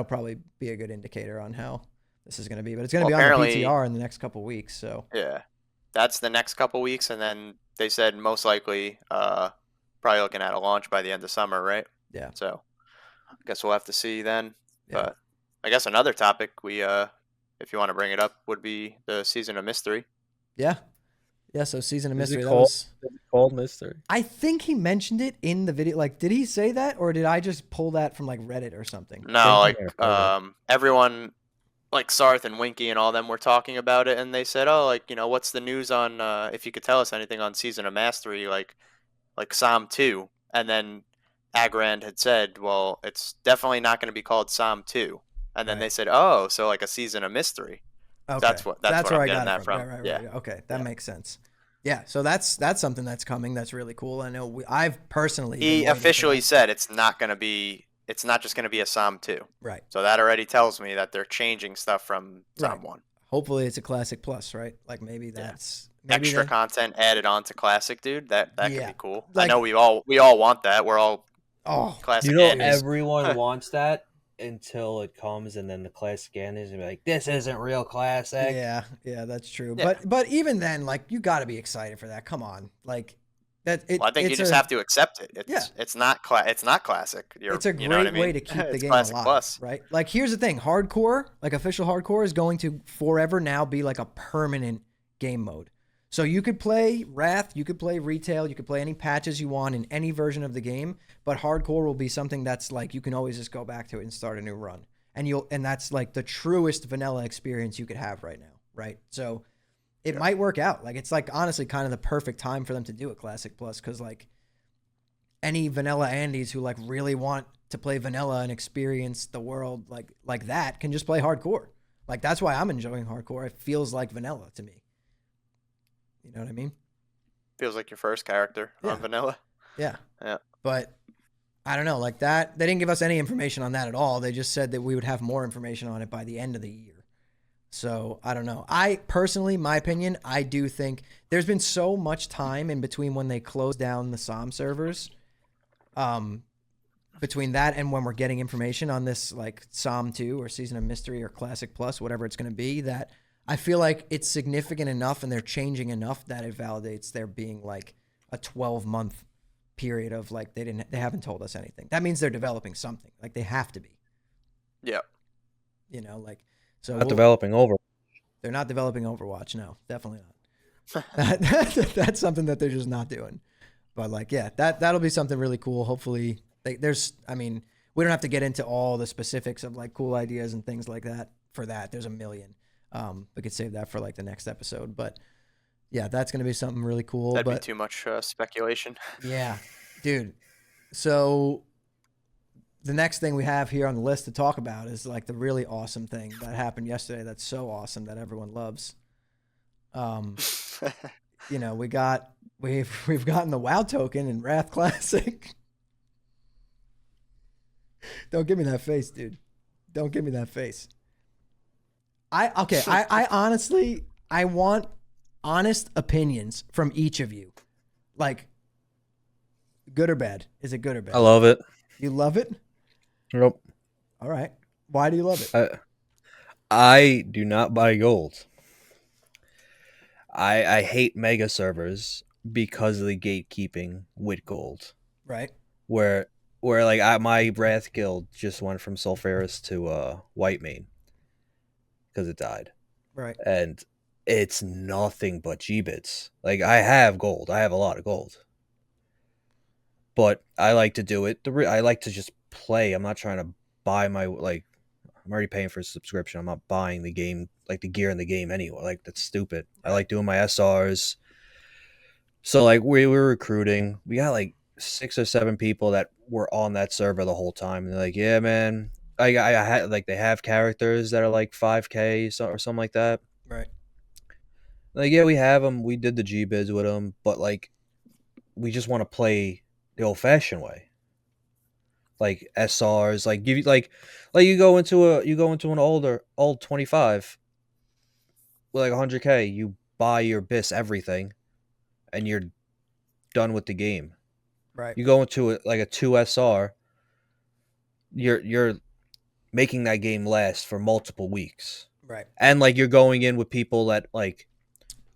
Speaker 1: probably be a good indicator on how this is going to be. But it's going to be on the PTR in the next couple weeks. So
Speaker 3: yeah, that's the next couple weeks, and then they said most likely, probably looking at a launch by the end of summer, right?
Speaker 1: Yeah.
Speaker 3: So, I guess we'll have to see then.
Speaker 1: Yeah.
Speaker 3: But I guess another topic if you want to bring it up, would be the Season of Mystery.
Speaker 1: Yeah. Yeah, so Season of Mystery.
Speaker 2: Is it called Mystery?
Speaker 1: I think he mentioned it in the video. Like, did he say that, or did I just pull that from like Reddit or something?
Speaker 3: No, like everyone like Sarth and Winky and all them were talking about it, and they said, "Oh, like what's the news on if you could tell us anything on Season of Mastery, like Psalm 2." And then Agrand had said, "Well, it's definitely not going to be called Psalm 2." And then
Speaker 1: Right.
Speaker 3: they said, "Oh, so like a Season of Mystery."
Speaker 1: Okay.
Speaker 3: That's what
Speaker 1: Where
Speaker 3: I'm
Speaker 1: I
Speaker 3: getting
Speaker 1: got it
Speaker 3: that
Speaker 1: from. Right,
Speaker 3: from.
Speaker 1: right,
Speaker 3: Yeah.
Speaker 1: right. Okay, that
Speaker 3: Yeah.
Speaker 1: makes sense. Yeah, so that's something that's coming. That's really cool. I know I've personally been
Speaker 3: He
Speaker 1: waiting for
Speaker 3: officially
Speaker 1: that.
Speaker 3: said it's not just going to be a Psalm 2.
Speaker 1: Right.
Speaker 3: So that already tells me that they're changing stuff from
Speaker 1: Right.
Speaker 3: Psalm 1.
Speaker 1: Hopefully it's a classic plus, right? Like maybe
Speaker 3: Yeah.
Speaker 1: maybe
Speaker 3: Extra
Speaker 1: that.
Speaker 3: content added on to classic, dude. That could
Speaker 1: Yeah.
Speaker 3: be cool. I
Speaker 1: Like
Speaker 3: know we all want that. We're all
Speaker 1: oh,
Speaker 2: You
Speaker 3: classic
Speaker 2: know,
Speaker 3: Andes.
Speaker 2: everyone wants that until it comes, and then the classic Andes and be like, "This isn't real classic."
Speaker 1: yeah, that's true.
Speaker 3: Yeah.
Speaker 1: But even then, like you got to be excited for that. Come on, like that.
Speaker 3: Well, I think you
Speaker 1: It's
Speaker 3: just
Speaker 1: a
Speaker 3: have to accept it.
Speaker 1: yeah.
Speaker 3: It's not classic.
Speaker 1: It's a
Speaker 3: You know what I
Speaker 1: great way
Speaker 3: mean?
Speaker 1: to keep the
Speaker 3: It's
Speaker 1: game
Speaker 3: classic
Speaker 1: alive,
Speaker 3: plus.
Speaker 1: right? Like here's the thing, hardcore, like official hardcore is going to forever now be like a permanent game mode. So you could play Wrath, you could play retail, you could play any patches you want in any version of the game, but hardcore will be something that's like you can always just go back to it and start a new run. And that's like the truest vanilla experience you could have right now, right? So it might work out. Like it's like honestly kind of the perfect time for them to do a classic plus cuz like any vanilla Andes who like really want to play vanilla and experience the world like that can just play hardcore. Like that's why I'm enjoying hardcore. It feels like vanilla to me. You know what I mean?
Speaker 3: Feels like your first character
Speaker 1: Yeah.
Speaker 3: on vanilla.
Speaker 1: Yeah.
Speaker 3: Yeah.
Speaker 1: But I don't know, like that they didn't give us any information on that at all. They just said that we would have more information on it by the end of the year. So I don't know. I personally, my opinion, I do think there's been so much time in between when they closed down the SOM servers. Between that and when we're getting information on this like Psalm 2 or Season of Mystery or Classic Plus, whatever it's going to be, that I feel like it's significant enough and they're changing enough that it validates there being like a 12-month period of like they haven't told us anything. That means they're developing something. Like they have to be.
Speaker 3: Yeah.
Speaker 1: You know, like so
Speaker 2: Not developing over.
Speaker 1: they're not developing Overwatch, no. Definitely not. That's something that they're just not doing. But like, yeah, that'll be something really cool. Hopefully, we don't have to get into all the specifics of like cool ideas and things like that. For that, there's a million. We could save that for like the next episode. But yeah, that's gonna be something really cool.
Speaker 3: That'd be
Speaker 1: but
Speaker 3: too much speculation.
Speaker 1: yeah, dude. So the next thing we have here on the list to talk about is like the really awesome thing that happened yesterday. That's so awesome that everyone loves. We've gotten the WoW token in Wrath Classic. Don't give me that face, dude. Don't give me that face. I honestly I want honest opinions from each of you. Like good or bad? Is it good or bad?
Speaker 2: I love it.
Speaker 1: You love it?
Speaker 2: Nope.
Speaker 1: All right. Why do you love it?
Speaker 2: I do not buy gold. I hate mega servers because of the gatekeeping with gold.
Speaker 1: Right.
Speaker 2: Where like my Wrath guild just went from Sulfuris to White Mane because it died.
Speaker 1: Right.
Speaker 2: And it's nothing but G-bits. Like I have gold. I have a lot of gold. But I like to do it. I like to just play. I'm not trying to buy I'm already paying for a subscription. I'm not buying the game, like the gear in the game anyway. Like that's stupid. I like doing my SRs. So like we were recruiting. We got like 6 or 7 people that were on that server the whole time. And they're like, yeah, man. I had like they have characters that are like 5K or something like that.
Speaker 1: Right.
Speaker 2: Like yeah, we have them. We did the G bids with them, but like we just want to play the old fashioned way. Like SRs, like give you like you go into an old 25 with like 100K, you buy your BIS everything, and you're done with the game.
Speaker 1: Right.
Speaker 2: You go into it like a 2 SR, you're making that game last for multiple weeks.
Speaker 1: Right.
Speaker 2: And like you're going in with people that like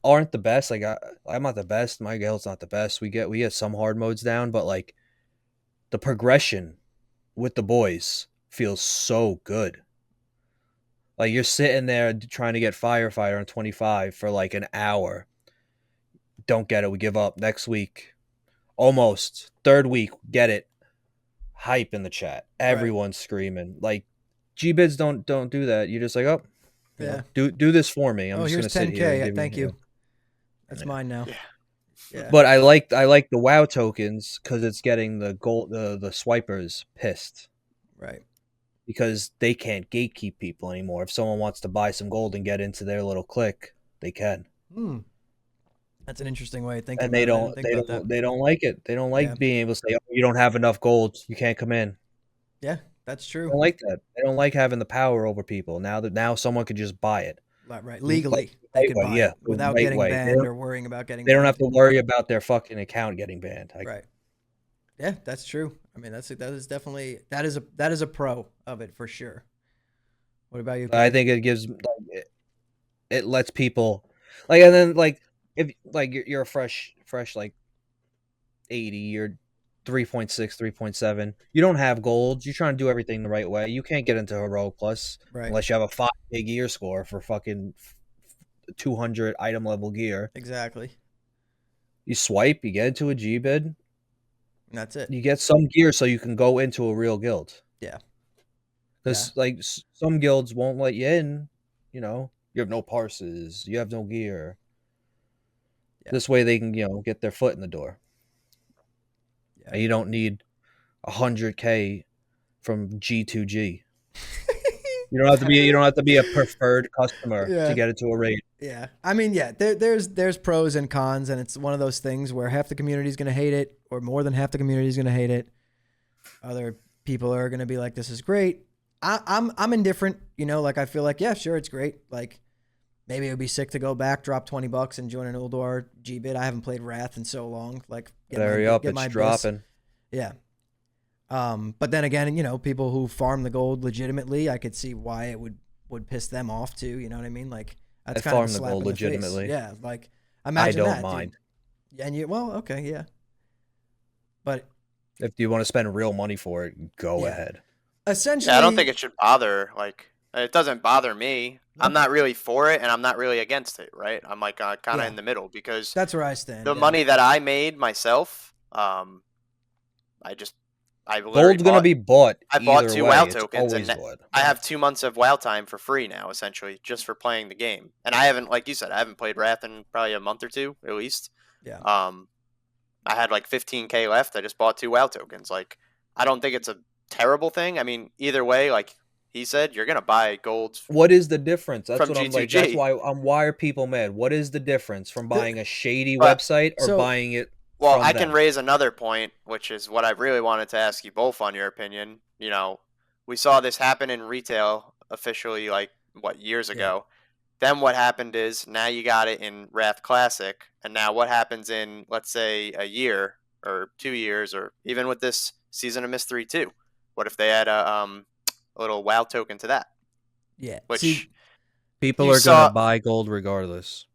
Speaker 2: aren't the best. Like I'm not the best. My guild's not the best. We get some hard modes down, but like the progression with the boys feels so good. Like you're sitting there trying to get firefighter on 25 for like an hour. Don't get it. We give up next week. Almost third week. Get it. Hype in the chat. Everyone's screaming. Like G-bids don't do that. You're just like, oh, You
Speaker 1: Yeah.
Speaker 2: know, do this for me. I'm
Speaker 1: Oh,
Speaker 2: just
Speaker 1: here's
Speaker 2: gonna sit here and
Speaker 1: 10K.
Speaker 2: give
Speaker 1: Thank
Speaker 2: you.
Speaker 1: you. That's
Speaker 2: Yeah.
Speaker 1: mine now.
Speaker 3: Yeah.
Speaker 1: Yeah.
Speaker 2: But I like the WoW tokens because it's getting the gold the swipers pissed
Speaker 1: Right.
Speaker 2: because they can't gatekeep people anymore. If someone wants to buy some gold and get into their little clique, they can.
Speaker 1: Hmm. That's an interesting way of thinking
Speaker 2: And
Speaker 1: about it. I didn't think about that.
Speaker 2: they don't like it. They don't
Speaker 1: Yeah.
Speaker 2: like being able to say, "Oh, you don't have enough gold, you can't come in."
Speaker 1: Yeah, that's
Speaker 2: They
Speaker 1: true.
Speaker 2: don't like that. They don't like having the power over people. Now someone could just buy it.
Speaker 1: Right.
Speaker 2: Like,
Speaker 1: Legally,
Speaker 2: the
Speaker 1: they
Speaker 2: right
Speaker 1: can
Speaker 2: way,
Speaker 1: buy
Speaker 2: yeah,
Speaker 1: it
Speaker 2: the
Speaker 1: without
Speaker 2: right
Speaker 1: getting
Speaker 2: way.
Speaker 1: banned or worrying about getting
Speaker 2: They don't have
Speaker 1: banned.
Speaker 2: to worry about their fucking account getting banned.
Speaker 1: Right. Yeah, that's true. I mean, that is definitely that is a pro of it for sure. What about you,
Speaker 2: I
Speaker 1: Kevin?
Speaker 2: think it gives it lets people like, and then like if like you're a fresh like 80, you're 3.6, 3.7. You don't have gold. You're trying to do everything the right way. You can't get into heroic plus
Speaker 1: Right.
Speaker 2: unless you have a 5K gear score for fucking 200 item level gear.
Speaker 1: Exactly.
Speaker 2: You swipe, you get into a G bid,
Speaker 1: And that's it.
Speaker 2: you get some gear so you can go into a real guild.
Speaker 1: Yeah.
Speaker 2: Because like some guilds won't let you in. You know, you have no parses, you have no gear.
Speaker 1: Yeah.
Speaker 2: This way they can get their foot in the door.
Speaker 1: Yeah.
Speaker 2: And you don't need 100K from G2G. You don't have to be a preferred customer
Speaker 1: Yeah.
Speaker 2: to get into a raid.
Speaker 1: Yeah. I mean, yeah, there's pros and cons, and it's one of those things where half the community is going to hate it, or more than half the community is going to hate it. Other people are going to be like, "This is great." I'm indifferent. You know, like I feel like, yeah, sure, it's great. Like maybe it would be sick to go back, drop $20 and join an Uldor G-Bit. I haven't played Wrath in so long. Like get
Speaker 2: It's
Speaker 1: my
Speaker 2: dropping.
Speaker 1: Biss. Yeah. But then again, you know, people who farm the gold legitimately, I could see why it would piss them off too. You know what I mean? Like that's kind of a slap in the face. Yeah, like imagine
Speaker 2: I don't
Speaker 1: that,
Speaker 2: mind.
Speaker 1: Dude. And okay, yeah. But
Speaker 2: If you want to spend real money for it, go ahead.
Speaker 1: Essentially,
Speaker 3: yeah, I don't think it should bother. Like it doesn't bother me.
Speaker 1: No.
Speaker 3: I'm not really for it, and I'm not really against it. Right? I'm like kind of in the middle because
Speaker 1: that's where I stand.
Speaker 3: the money that I made myself, I literally
Speaker 2: Gold's gonna be bought.
Speaker 3: I bought
Speaker 2: either
Speaker 3: 2
Speaker 2: way.
Speaker 3: WoW
Speaker 2: It's
Speaker 3: tokens,
Speaker 2: always
Speaker 3: and
Speaker 2: would.
Speaker 3: I have 2 months of WoW time for free now, essentially, just for playing the game. And I haven't, like you said, I haven't played Wrath in probably a month or two at least.
Speaker 1: Yeah.
Speaker 3: I had like 15K left. I just bought 2 WoW tokens. Like, I don't think it's a terrible thing. I mean, either way, like he said, you're gonna buy gold.
Speaker 2: What is the difference? That's
Speaker 3: from
Speaker 2: what I'm like.
Speaker 3: G2G.
Speaker 2: That's why are people mad? What is the difference from buying a shady
Speaker 3: But-
Speaker 2: website or
Speaker 1: so-
Speaker 2: buying it?
Speaker 3: Well,
Speaker 2: from
Speaker 3: I can
Speaker 2: them?
Speaker 3: raise another point, which is what I really wanted to ask you both on your opinion. You know, we saw this happen in retail officially, like, years ago. Then what happened is now you got it in Wrath Classic. And now what happens in, let's say, a year or 2 years, or even with this Season of Mystery 2? What if they add a little WoW token to that?
Speaker 1: Yeah.
Speaker 3: Which,
Speaker 1: See,
Speaker 2: People
Speaker 3: you
Speaker 2: are
Speaker 3: saw-
Speaker 2: gonna buy gold regardless.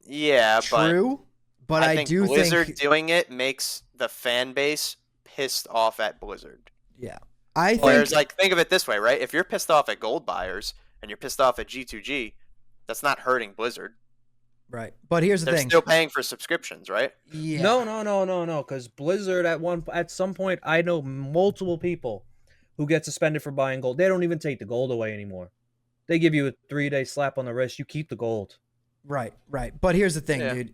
Speaker 3: yeah, but
Speaker 1: true. But I
Speaker 3: think
Speaker 1: do
Speaker 3: Blizzard
Speaker 1: think
Speaker 3: doing it makes the fan base pissed off at Blizzard.
Speaker 1: yeah. I think
Speaker 3: Whereas, like, think of it this way, right? If you're pissed off at gold buyers and you're pissed off at G2G, that's not hurting Blizzard.
Speaker 1: right. But here's the
Speaker 3: They're
Speaker 1: thing.
Speaker 3: still paying for subscriptions, right?
Speaker 1: Yeah.
Speaker 2: No. Because Blizzard at some point, I know multiple people who get suspended for buying gold. They don't even take the gold away anymore. They give you a 3-day slap on the wrist. You keep the gold.
Speaker 1: Right. But here's the thing,
Speaker 3: Yeah.
Speaker 1: dude.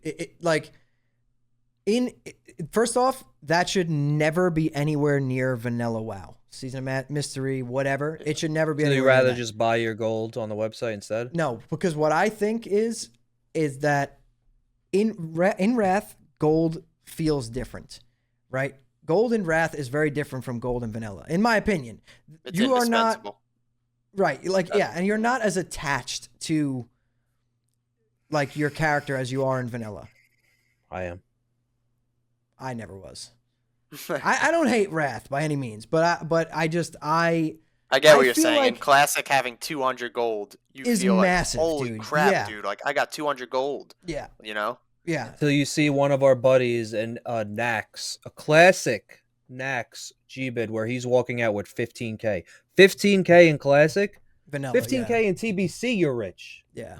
Speaker 1: First off, that should never be anywhere near vanilla WoW. Season of Mystery, whatever. It should never be
Speaker 2: So you
Speaker 1: anywhere near
Speaker 2: rather
Speaker 1: that.
Speaker 2: just buy your gold on the website instead?
Speaker 1: No, because what I think is that in Wrath, gold feels different, right? Gold in Wrath is very different from gold in vanilla, in my opinion.
Speaker 3: It's
Speaker 1: You are not
Speaker 3: indispensable.
Speaker 1: right, like and you're not as attached to like your character as you are in vanilla.
Speaker 2: I am.
Speaker 1: I never was. I don't hate Wrath by any means, but I
Speaker 3: I get what
Speaker 1: I
Speaker 3: you're
Speaker 1: feel
Speaker 3: saying. In
Speaker 1: like-
Speaker 3: Classic, having 200 gold, you
Speaker 1: Is
Speaker 3: feel
Speaker 1: massive,
Speaker 3: like, holy
Speaker 1: dude.
Speaker 3: crap,
Speaker 1: Yeah.
Speaker 3: dude. Like, I got 200 gold,
Speaker 1: yeah,
Speaker 3: you know?
Speaker 1: yeah,
Speaker 2: Till you see one of our buddies in Nax, a classic Nax G-bid where he's walking out with 15K. 15K in classic,
Speaker 1: vanilla.
Speaker 2: 15K in TBC, you're rich.
Speaker 1: Yeah,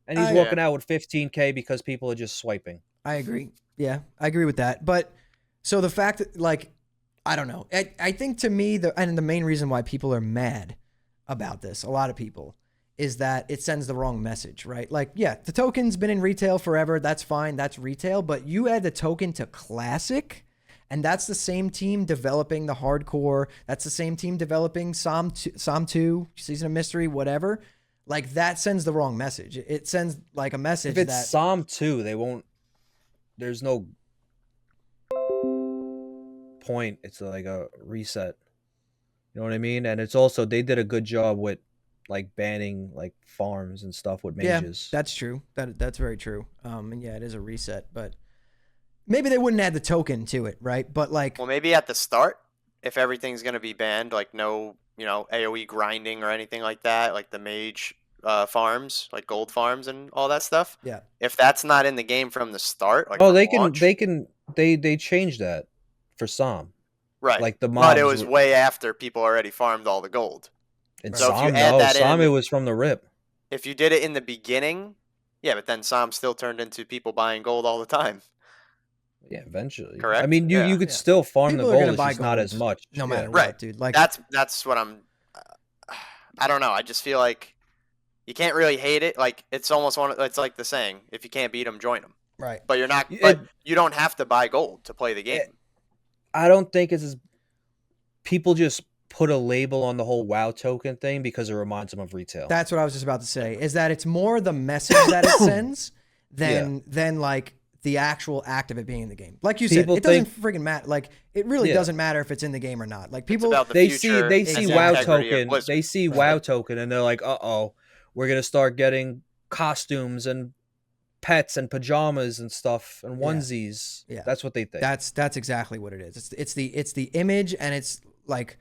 Speaker 2: And he's
Speaker 1: I-
Speaker 2: walking out with 15K because people are just swiping.
Speaker 1: I agree. Yeah, I agree with that. But so the fact that, like, I don't know. I think to me, the main reason why people are mad about this, a lot of people, is that it sends the wrong message, right? Like, yeah, the token's been in retail forever. That's fine. That's retail. But you add the token to Classic, and that's the same team developing the hardcore. That's the same team developing Psalm 2, Season of Mystery, whatever. Like, that sends the wrong message. It sends like a message
Speaker 2: If it's
Speaker 1: that
Speaker 2: Psalm 2, they won't. There's no point. It's like a reset. You know what I mean? And it's also they did a good job with like banning like farms and stuff with mages.
Speaker 1: Yeah, that's true. That's very true. And yeah, it is a reset, but maybe they wouldn't add the token to it, right? But like,
Speaker 3: Well, maybe at the start, if everything's going to be banned, like no, AoE grinding or anything like that, like the mage farms, like gold farms and all that stuff.
Speaker 1: yeah,
Speaker 3: If that's not in the game from the start, like
Speaker 2: Oh,
Speaker 3: from
Speaker 2: they
Speaker 3: launch,
Speaker 2: they changed that for Psalm.
Speaker 3: right?
Speaker 2: Like the
Speaker 3: But it
Speaker 2: mobs
Speaker 3: was way after people already farmed all the gold.
Speaker 2: in
Speaker 3: So if you
Speaker 2: Psalm,
Speaker 3: add
Speaker 2: no,
Speaker 3: that in,
Speaker 2: Psalm it was from the rip.
Speaker 3: if you did it in the beginning, yeah, but then Psalm still turned into people buying gold all the time.
Speaker 2: Yeah, eventually.
Speaker 3: Correct?
Speaker 2: I mean, you
Speaker 3: Yeah.
Speaker 2: could
Speaker 1: Yeah.
Speaker 2: still farm
Speaker 1: people
Speaker 2: the
Speaker 1: are gonna
Speaker 2: gold. It's
Speaker 1: buy
Speaker 2: just
Speaker 1: gold
Speaker 2: not as much.
Speaker 1: no
Speaker 2: Yeah.
Speaker 1: matter
Speaker 3: Right.
Speaker 1: what, dude. Like,
Speaker 3: That's what I'm. I don't know. I just feel like you can't really hate it. Like it's almost one. It's like the saying: if you can't beat them, join them.
Speaker 1: right?
Speaker 3: But you're not.
Speaker 2: It-
Speaker 3: But you don't have to buy gold to play the game.
Speaker 2: I don't think it's as people just put a label on the whole WoW token thing because it reminds them of retail.
Speaker 1: That's what I was just about to say. Is that it's more the message that it sends than like the actual act of it being in the game. Like you said,
Speaker 2: People
Speaker 1: it doesn't friggin' matter. Like it really
Speaker 2: Yeah.
Speaker 1: doesn't matter if it's in the game or not. Like people,
Speaker 3: about the
Speaker 2: they
Speaker 3: future
Speaker 2: see
Speaker 3: and the
Speaker 2: WoW
Speaker 3: integrity of
Speaker 2: token,
Speaker 3: Blizzard.
Speaker 2: they see
Speaker 1: Right.
Speaker 2: WoW token, and they're like, we're gonna start getting costumes and pets and pajamas and stuff and onesies.
Speaker 1: Yeah.
Speaker 2: That's what they think.
Speaker 1: that's exactly what it is. It's the image, and it's like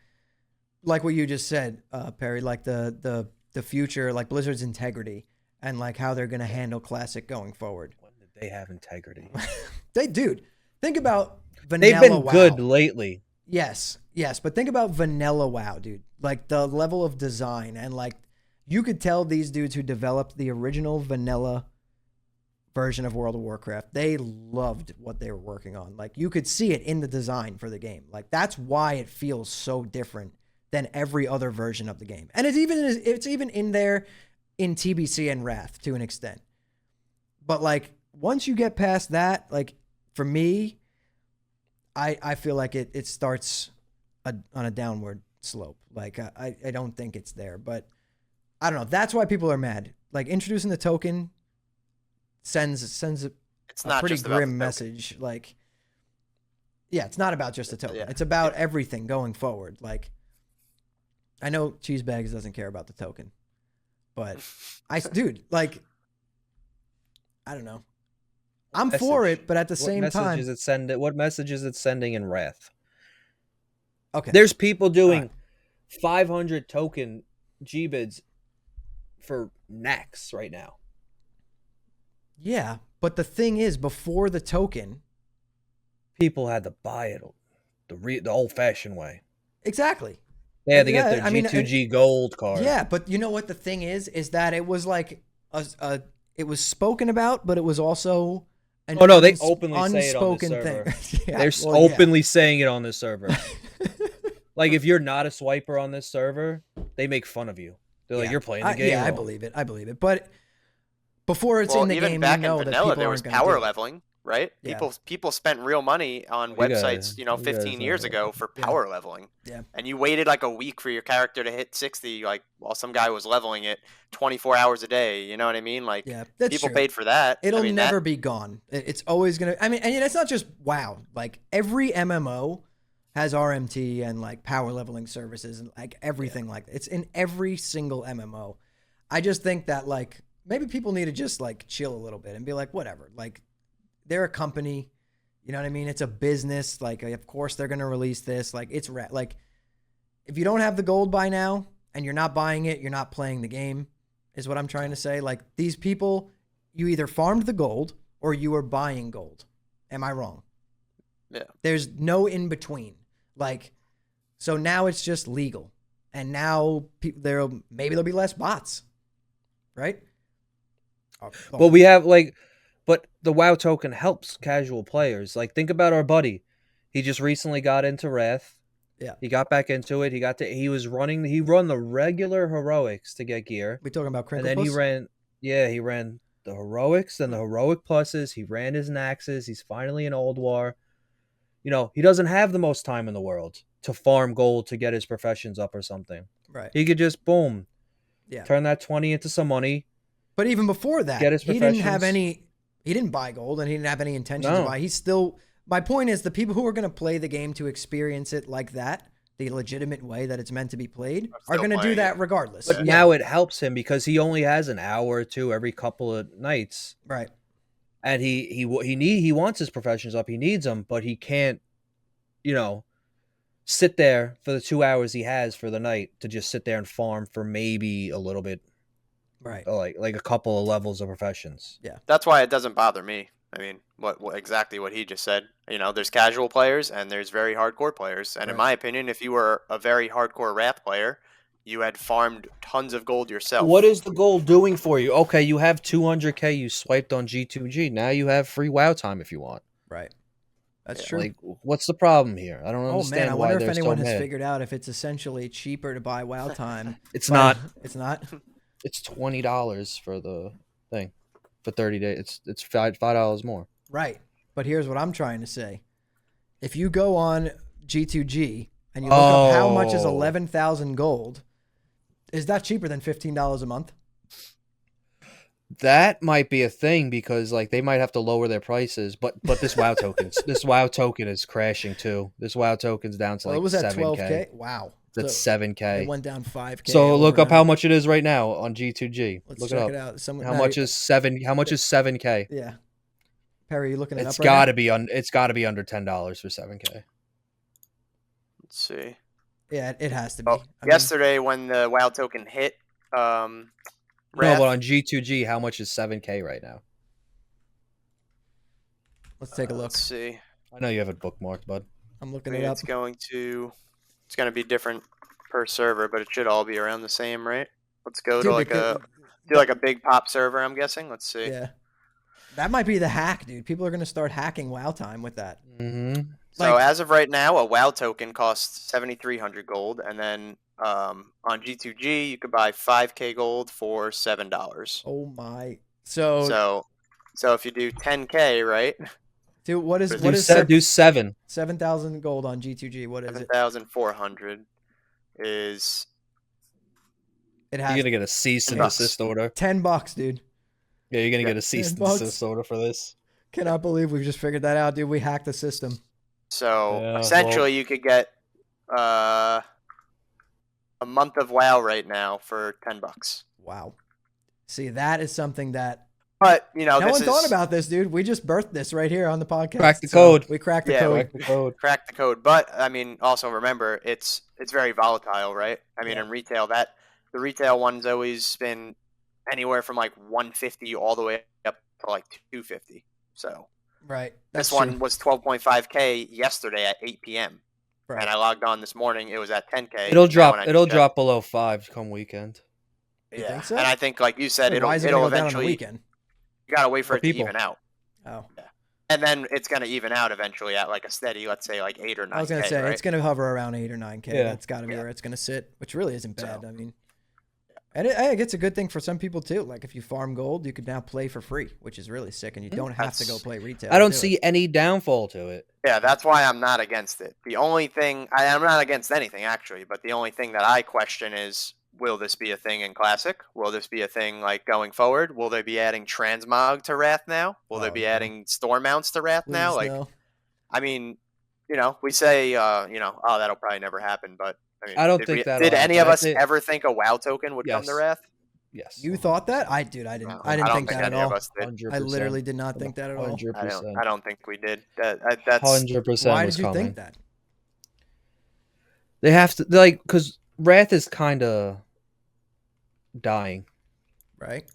Speaker 1: what you just said, Perry. Like the future, like Blizzard's integrity, and like how they're gonna handle Classic going forward.
Speaker 2: When did they have integrity?
Speaker 1: Dude, think about vanilla
Speaker 2: They've been
Speaker 1: WoW.
Speaker 2: good lately.
Speaker 1: Yes, but think about vanilla WoW, dude. Like the level of design, and like you could tell these dudes who developed the original vanilla version of World of Warcraft, they loved what they were working on. Like you could see it in the design for the game. Like that's why it feels so different than every other version of the game. And it's even in there in TBC and Wrath to an extent. But like once you get past that, like for me, I feel like it starts on a downward slope. Like I don't think it's there, but I don't know. That's why people are mad. Like introducing the token sends
Speaker 3: It's
Speaker 1: a
Speaker 3: not
Speaker 1: pretty
Speaker 3: just about the
Speaker 1: grim
Speaker 3: token.
Speaker 1: message. Like, yeah, it's not about just the token.
Speaker 3: Yeah.
Speaker 1: It's about everything going forward. Like, I know Cheesebags doesn't care about the token, but dude, like, I don't know. I'm for
Speaker 2: Message.
Speaker 1: it, but at the same time,
Speaker 2: What message is it sending in Wrath?
Speaker 1: okay.
Speaker 2: There's people doing 500 token G-bids for Nax right now.
Speaker 1: Yeah, but the thing is, before the token,
Speaker 2: People had to buy it the old-fashioned way.
Speaker 1: exactly.
Speaker 2: They had to get
Speaker 1: Yeah,
Speaker 2: their
Speaker 1: I mean,
Speaker 2: G2G gold card.
Speaker 1: Yeah, but you know what the thing is that it was like it was spoken about, but it was also an
Speaker 2: Oh no, they openly say it on this
Speaker 1: unspoken
Speaker 2: server.
Speaker 1: thing. Yeah,
Speaker 2: They're
Speaker 1: well, yeah.
Speaker 2: openly saying it on this server. Like if you're not a swiper on this server, they make fun of you. They're like,
Speaker 1: Yeah.
Speaker 2: "You're playing the game."
Speaker 1: Yeah, I
Speaker 2: wrong."
Speaker 1: believe it. I believe it. But before it's
Speaker 3: Well,
Speaker 1: in the
Speaker 3: even
Speaker 1: game,
Speaker 3: back
Speaker 1: you know
Speaker 3: in
Speaker 1: that
Speaker 3: vanilla,
Speaker 1: people
Speaker 3: there was
Speaker 1: aren't going to
Speaker 3: power
Speaker 1: do it.
Speaker 3: leveling, right?
Speaker 1: Yeah.
Speaker 3: People spent real money on
Speaker 2: You
Speaker 3: websites,
Speaker 2: guys- you
Speaker 3: 15
Speaker 2: guys,
Speaker 3: years ago for
Speaker 1: yeah.
Speaker 3: power leveling.
Speaker 1: Yeah.
Speaker 3: And you waited like a week for your character to hit 60, like while some guy was leveling it 24 hours a day. You know what I mean? Like
Speaker 1: Yeah, that's
Speaker 3: people
Speaker 1: true.
Speaker 3: paid for that.
Speaker 1: It'll
Speaker 3: I mean,
Speaker 1: never be gone. It's always going to. I mean, and it's not just WoW. Like every MMO has RMT and like power leveling services and like everything like that. It's in every single MMO. I just think that like maybe people need to just like chill a little bit and be like, whatever. Like they're a company, you know what I mean? It's a business. Like of course they're gonna release this. Like it's like if you don't have the gold by now and you're not buying it, you're not playing the game. Is what I'm trying to say. Like these people, you either farmed the gold or you were buying gold. Am I wrong?
Speaker 3: Yeah.
Speaker 1: There's no in between. Like, so now it's just legal, and now there'll be less bots, right?
Speaker 2: Well, we have but the WoW token helps casual players. Like, think about our buddy. He just recently got into Wrath.
Speaker 1: Yeah.
Speaker 2: He got back into it. He run the regular heroics to get gear.
Speaker 1: We talking about
Speaker 2: And
Speaker 1: Crinkle
Speaker 2: then he
Speaker 1: Puss?
Speaker 2: ran the heroics, then the heroic pluses. He ran his Naxes. He's finally in Old War. He doesn't have the most time in the world to farm gold to get his professions up or something.
Speaker 1: Right.
Speaker 2: He could just boom,
Speaker 1: Yeah.
Speaker 2: turn that 20 into some money.
Speaker 1: But even before that,
Speaker 2: Get his
Speaker 1: he didn't have
Speaker 2: professions.
Speaker 1: any. He didn't buy gold, and he didn't have any intentions to
Speaker 2: No.
Speaker 1: buy. He's still. My point is, the people who are going to play the game to experience it like that, the legitimate way that it's meant to be played, are
Speaker 3: still
Speaker 1: going to do
Speaker 3: playing
Speaker 1: that
Speaker 3: it.
Speaker 1: regardless.
Speaker 2: But
Speaker 1: Yeah.
Speaker 2: now it helps him because he only has an hour or two every couple of nights,
Speaker 1: Right.
Speaker 2: and he wants his professions up. He needs them, but he can't, sit there for the 2 hours he has for the night to just sit there and farm for maybe a little bit,
Speaker 1: Right.
Speaker 2: like a couple of levels of professions.
Speaker 3: That's why it doesn't bother me. I mean, exactly what he just said. There's casual players and there's very hardcore players. And in
Speaker 1: Right.
Speaker 3: my opinion, if you were a very hardcore Wrath player, you had farmed tons of gold yourself.
Speaker 2: What is the goal doing for you? Okay, you have 200K you swiped on G2G. Now you have free WoW time if you want.
Speaker 1: Right. That's
Speaker 3: Yeah.
Speaker 1: true.
Speaker 2: Like, what's the problem here? I don't
Speaker 1: Oh
Speaker 2: understand
Speaker 1: man, I
Speaker 2: why
Speaker 1: wonder if
Speaker 2: they're
Speaker 1: anyone
Speaker 2: so
Speaker 1: has
Speaker 2: mad.
Speaker 1: figured out if it's essentially cheaper to buy WoW time.
Speaker 2: It's
Speaker 1: but
Speaker 2: not.
Speaker 1: It's not.
Speaker 2: It's $20 for the thing for 30 days. It's $5 more.
Speaker 1: Right. But here's what I'm trying to say. If you go on G2G and you look up how much is 11,000 gold, is that cheaper than $15 a month?
Speaker 2: That might be a thing because like they might have to lower their prices, but this WoW token is crashing too. This WoW token's down to
Speaker 1: Well,
Speaker 2: like
Speaker 1: it was at
Speaker 2: 7K.
Speaker 1: 12K. Wow.
Speaker 2: That's
Speaker 1: So
Speaker 2: 7K.
Speaker 1: it went down 5K.
Speaker 2: So look up how
Speaker 1: overnight.
Speaker 2: much it is right now on G2G.
Speaker 1: Let's
Speaker 2: Look
Speaker 1: check
Speaker 2: it
Speaker 1: it
Speaker 2: up.
Speaker 1: out.
Speaker 2: How much is 7K?
Speaker 1: Yeah. Perry, you looking it
Speaker 2: It's
Speaker 1: up right now?
Speaker 2: it's gotta be under $10 for 7K.
Speaker 3: Let's see.
Speaker 1: Yeah, it has to be.
Speaker 3: Oh,
Speaker 1: I mean,
Speaker 3: yesterday when the WoW token hit,
Speaker 2: No,
Speaker 3: Wrath,
Speaker 2: but on G2G, how much is 7K right now?
Speaker 1: let's take a look.
Speaker 3: Let's see.
Speaker 2: I know you have it bookmarked, bud.
Speaker 1: I'm
Speaker 3: I
Speaker 1: looking
Speaker 3: mean,
Speaker 1: it up.
Speaker 3: it's going to be different per server, but it should all be around the same, right? Let's go
Speaker 1: Dude,
Speaker 3: to like a big pop server. I'm guessing. Let's see.
Speaker 1: Yeah. That might be the hack, dude. People are going to start hacking WoW time with that.
Speaker 2: Mm-hmm.
Speaker 3: So
Speaker 1: Like-
Speaker 3: as of right now, a WoW token costs 7,300 gold, and then on G2G you could buy 5K gold for $7.
Speaker 1: Oh my. So,
Speaker 3: So if you do 10K, right,
Speaker 1: dude, what is
Speaker 2: Do 7.
Speaker 1: 7,000 gold on G2G? What is it?
Speaker 3: 7,400 is
Speaker 1: It
Speaker 2: You're
Speaker 1: has
Speaker 2: gonna get a cease and
Speaker 3: Bucks.
Speaker 2: desist order.
Speaker 1: $10, dude.
Speaker 2: Yeah, you're gonna
Speaker 3: Yeah.
Speaker 2: get a cease and
Speaker 1: $10.
Speaker 2: desist order for this.
Speaker 1: Cannot believe we've just figured that out, dude. We hacked the system.
Speaker 3: so
Speaker 2: Yeah,
Speaker 3: essentially you could get a month of WoW right now for $10.
Speaker 1: Wow. See, that is something that
Speaker 3: But
Speaker 1: no
Speaker 3: this
Speaker 1: one thought
Speaker 3: is
Speaker 1: about this, dude. We just birthed this right here on the podcast.
Speaker 2: Crack the
Speaker 1: So
Speaker 2: code.
Speaker 1: we cracked the
Speaker 3: Yeah,
Speaker 1: code.
Speaker 2: Crack the code.
Speaker 3: crack the code. But I mean, also remember it's very volatile, right? I mean,
Speaker 1: Yeah.
Speaker 3: in retail, the retail one's always been anywhere from like 150 all the way up to like 250. So
Speaker 1: Right.
Speaker 3: this
Speaker 1: That's
Speaker 3: one
Speaker 1: true.
Speaker 3: was 12.5K yesterday at 8 p.m.
Speaker 1: Right.
Speaker 3: And I logged on this morning. It was at 10K.
Speaker 2: It'll
Speaker 3: and now
Speaker 2: drop.
Speaker 3: when I
Speaker 2: It'll
Speaker 3: checked-
Speaker 2: drop below 5 come weekend.
Speaker 1: You
Speaker 3: Yeah,
Speaker 1: think so?
Speaker 3: and I think, like you said,
Speaker 1: Why
Speaker 3: it'll
Speaker 1: is it gonna
Speaker 3: it'll
Speaker 1: go down on the
Speaker 3: eventually.
Speaker 1: weekend?
Speaker 3: You gotta wait for
Speaker 2: For
Speaker 3: it
Speaker 2: people.
Speaker 3: to even out,
Speaker 1: Oh.
Speaker 3: and then it's gonna even out eventually at like a steady, let's say like 8 or 9K.
Speaker 1: I was gonna say
Speaker 3: right?
Speaker 1: it's gonna hover around 8 or 9K.
Speaker 2: Yeah.
Speaker 1: That's got to be
Speaker 3: Yeah.
Speaker 1: where it's gonna sit, which really isn't
Speaker 3: So-
Speaker 1: bad. I mean, and I think it's a good thing for some people too. Like if you farm gold, you could now play for free, which is really sick, and you don't have to go
Speaker 3: That's-
Speaker 1: play retail.
Speaker 2: I don't
Speaker 1: to do
Speaker 2: see
Speaker 1: it.
Speaker 2: any downfall to it.
Speaker 3: Yeah, that's why I'm not against it. The only thing I'm not against anything actually, but the only thing that I question is, will this be a thing in Classic? Will this be a thing like going forward? Will they be adding transmog to Wrath now? Will they
Speaker 1: Oh,
Speaker 3: be
Speaker 1: no.
Speaker 3: adding storm mounts to Wrath now?
Speaker 1: Please,
Speaker 3: Like,
Speaker 1: no.
Speaker 3: I mean, we say, oh, that'll probably never happen, but I mean,
Speaker 2: I don't
Speaker 3: did
Speaker 2: think
Speaker 3: we,
Speaker 2: that'll
Speaker 3: did any
Speaker 2: happen.
Speaker 3: of
Speaker 2: I
Speaker 3: us
Speaker 2: think-
Speaker 3: ever think a WoW token would come to
Speaker 2: Yes.
Speaker 3: Wrath?
Speaker 2: Yes.
Speaker 1: You thought that? I didn't.
Speaker 3: No,
Speaker 1: I didn't
Speaker 3: don't
Speaker 1: think that at
Speaker 3: any of
Speaker 1: all.
Speaker 3: us did.
Speaker 2: 100%.
Speaker 1: I literally did not think that at all.
Speaker 2: 100%.
Speaker 3: I don't think we did. That's
Speaker 2: 100%
Speaker 1: Why
Speaker 2: was
Speaker 1: did you
Speaker 2: coming.
Speaker 1: think that?
Speaker 2: They have to like because Wrath is kind of dying,
Speaker 1: Right?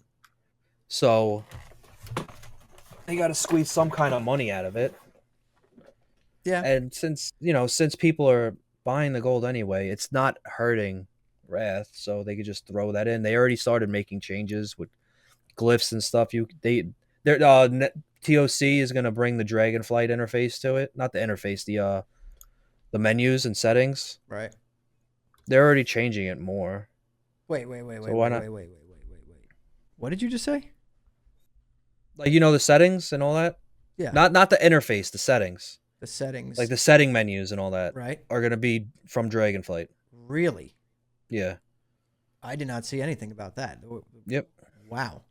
Speaker 2: so they got to squeeze some kind of money out of it.
Speaker 1: Yeah.
Speaker 2: And since people are buying the gold anyway, it's not hurting Wrath, so they could just throw that in. They already started making changes with glyphs and stuff. TOC is gonna bring the Dragonflight interface to it, not the interface, the the menus and settings,
Speaker 1: Right.
Speaker 2: they're already changing it more.
Speaker 1: Wait.
Speaker 2: So why not?
Speaker 1: Wait. What did you just say?
Speaker 2: Like, you know, the settings and all that?
Speaker 1: Yeah.
Speaker 2: Not the interface, the settings.
Speaker 1: The settings.
Speaker 2: Like the setting menus and all that
Speaker 1: Right.
Speaker 2: are going to be from Dragonflight.
Speaker 1: Really?
Speaker 2: Yeah.
Speaker 1: I did not see anything about that.
Speaker 2: Yep.
Speaker 1: Wow.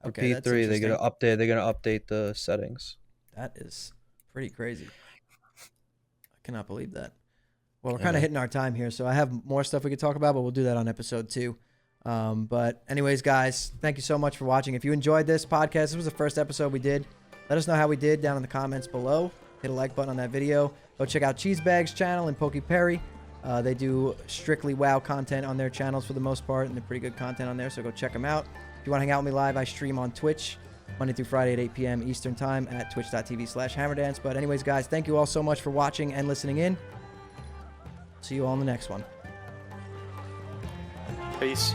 Speaker 2: For
Speaker 1: Okay, that's
Speaker 2: P3, they're
Speaker 1: interesting.
Speaker 2: going to update. They're going to update the settings.
Speaker 1: That is pretty crazy. I cannot believe that. Well, we're
Speaker 2: I
Speaker 1: kind
Speaker 2: know.
Speaker 1: of hitting our time here, so I have more stuff we could talk about, but we'll do that on episode 2. But anyways, guys, thank you so much for watching. If you enjoyed this podcast, this was the first episode we did. Let us know how we did down in the comments below. Hit a like button on that video. Go check out Cheesebags channel and Pokey Perry. They do strictly WoW content on their channels for the most part, and they're pretty good content on there, so go check them out. If you want to hang out with me live, I stream on Twitch Monday through Friday at 8 p.m. Eastern Time at twitch.tv/hammerdance. But anyways, guys, thank you all so much for watching and listening in. See you all in the next one.
Speaker 3: Peace.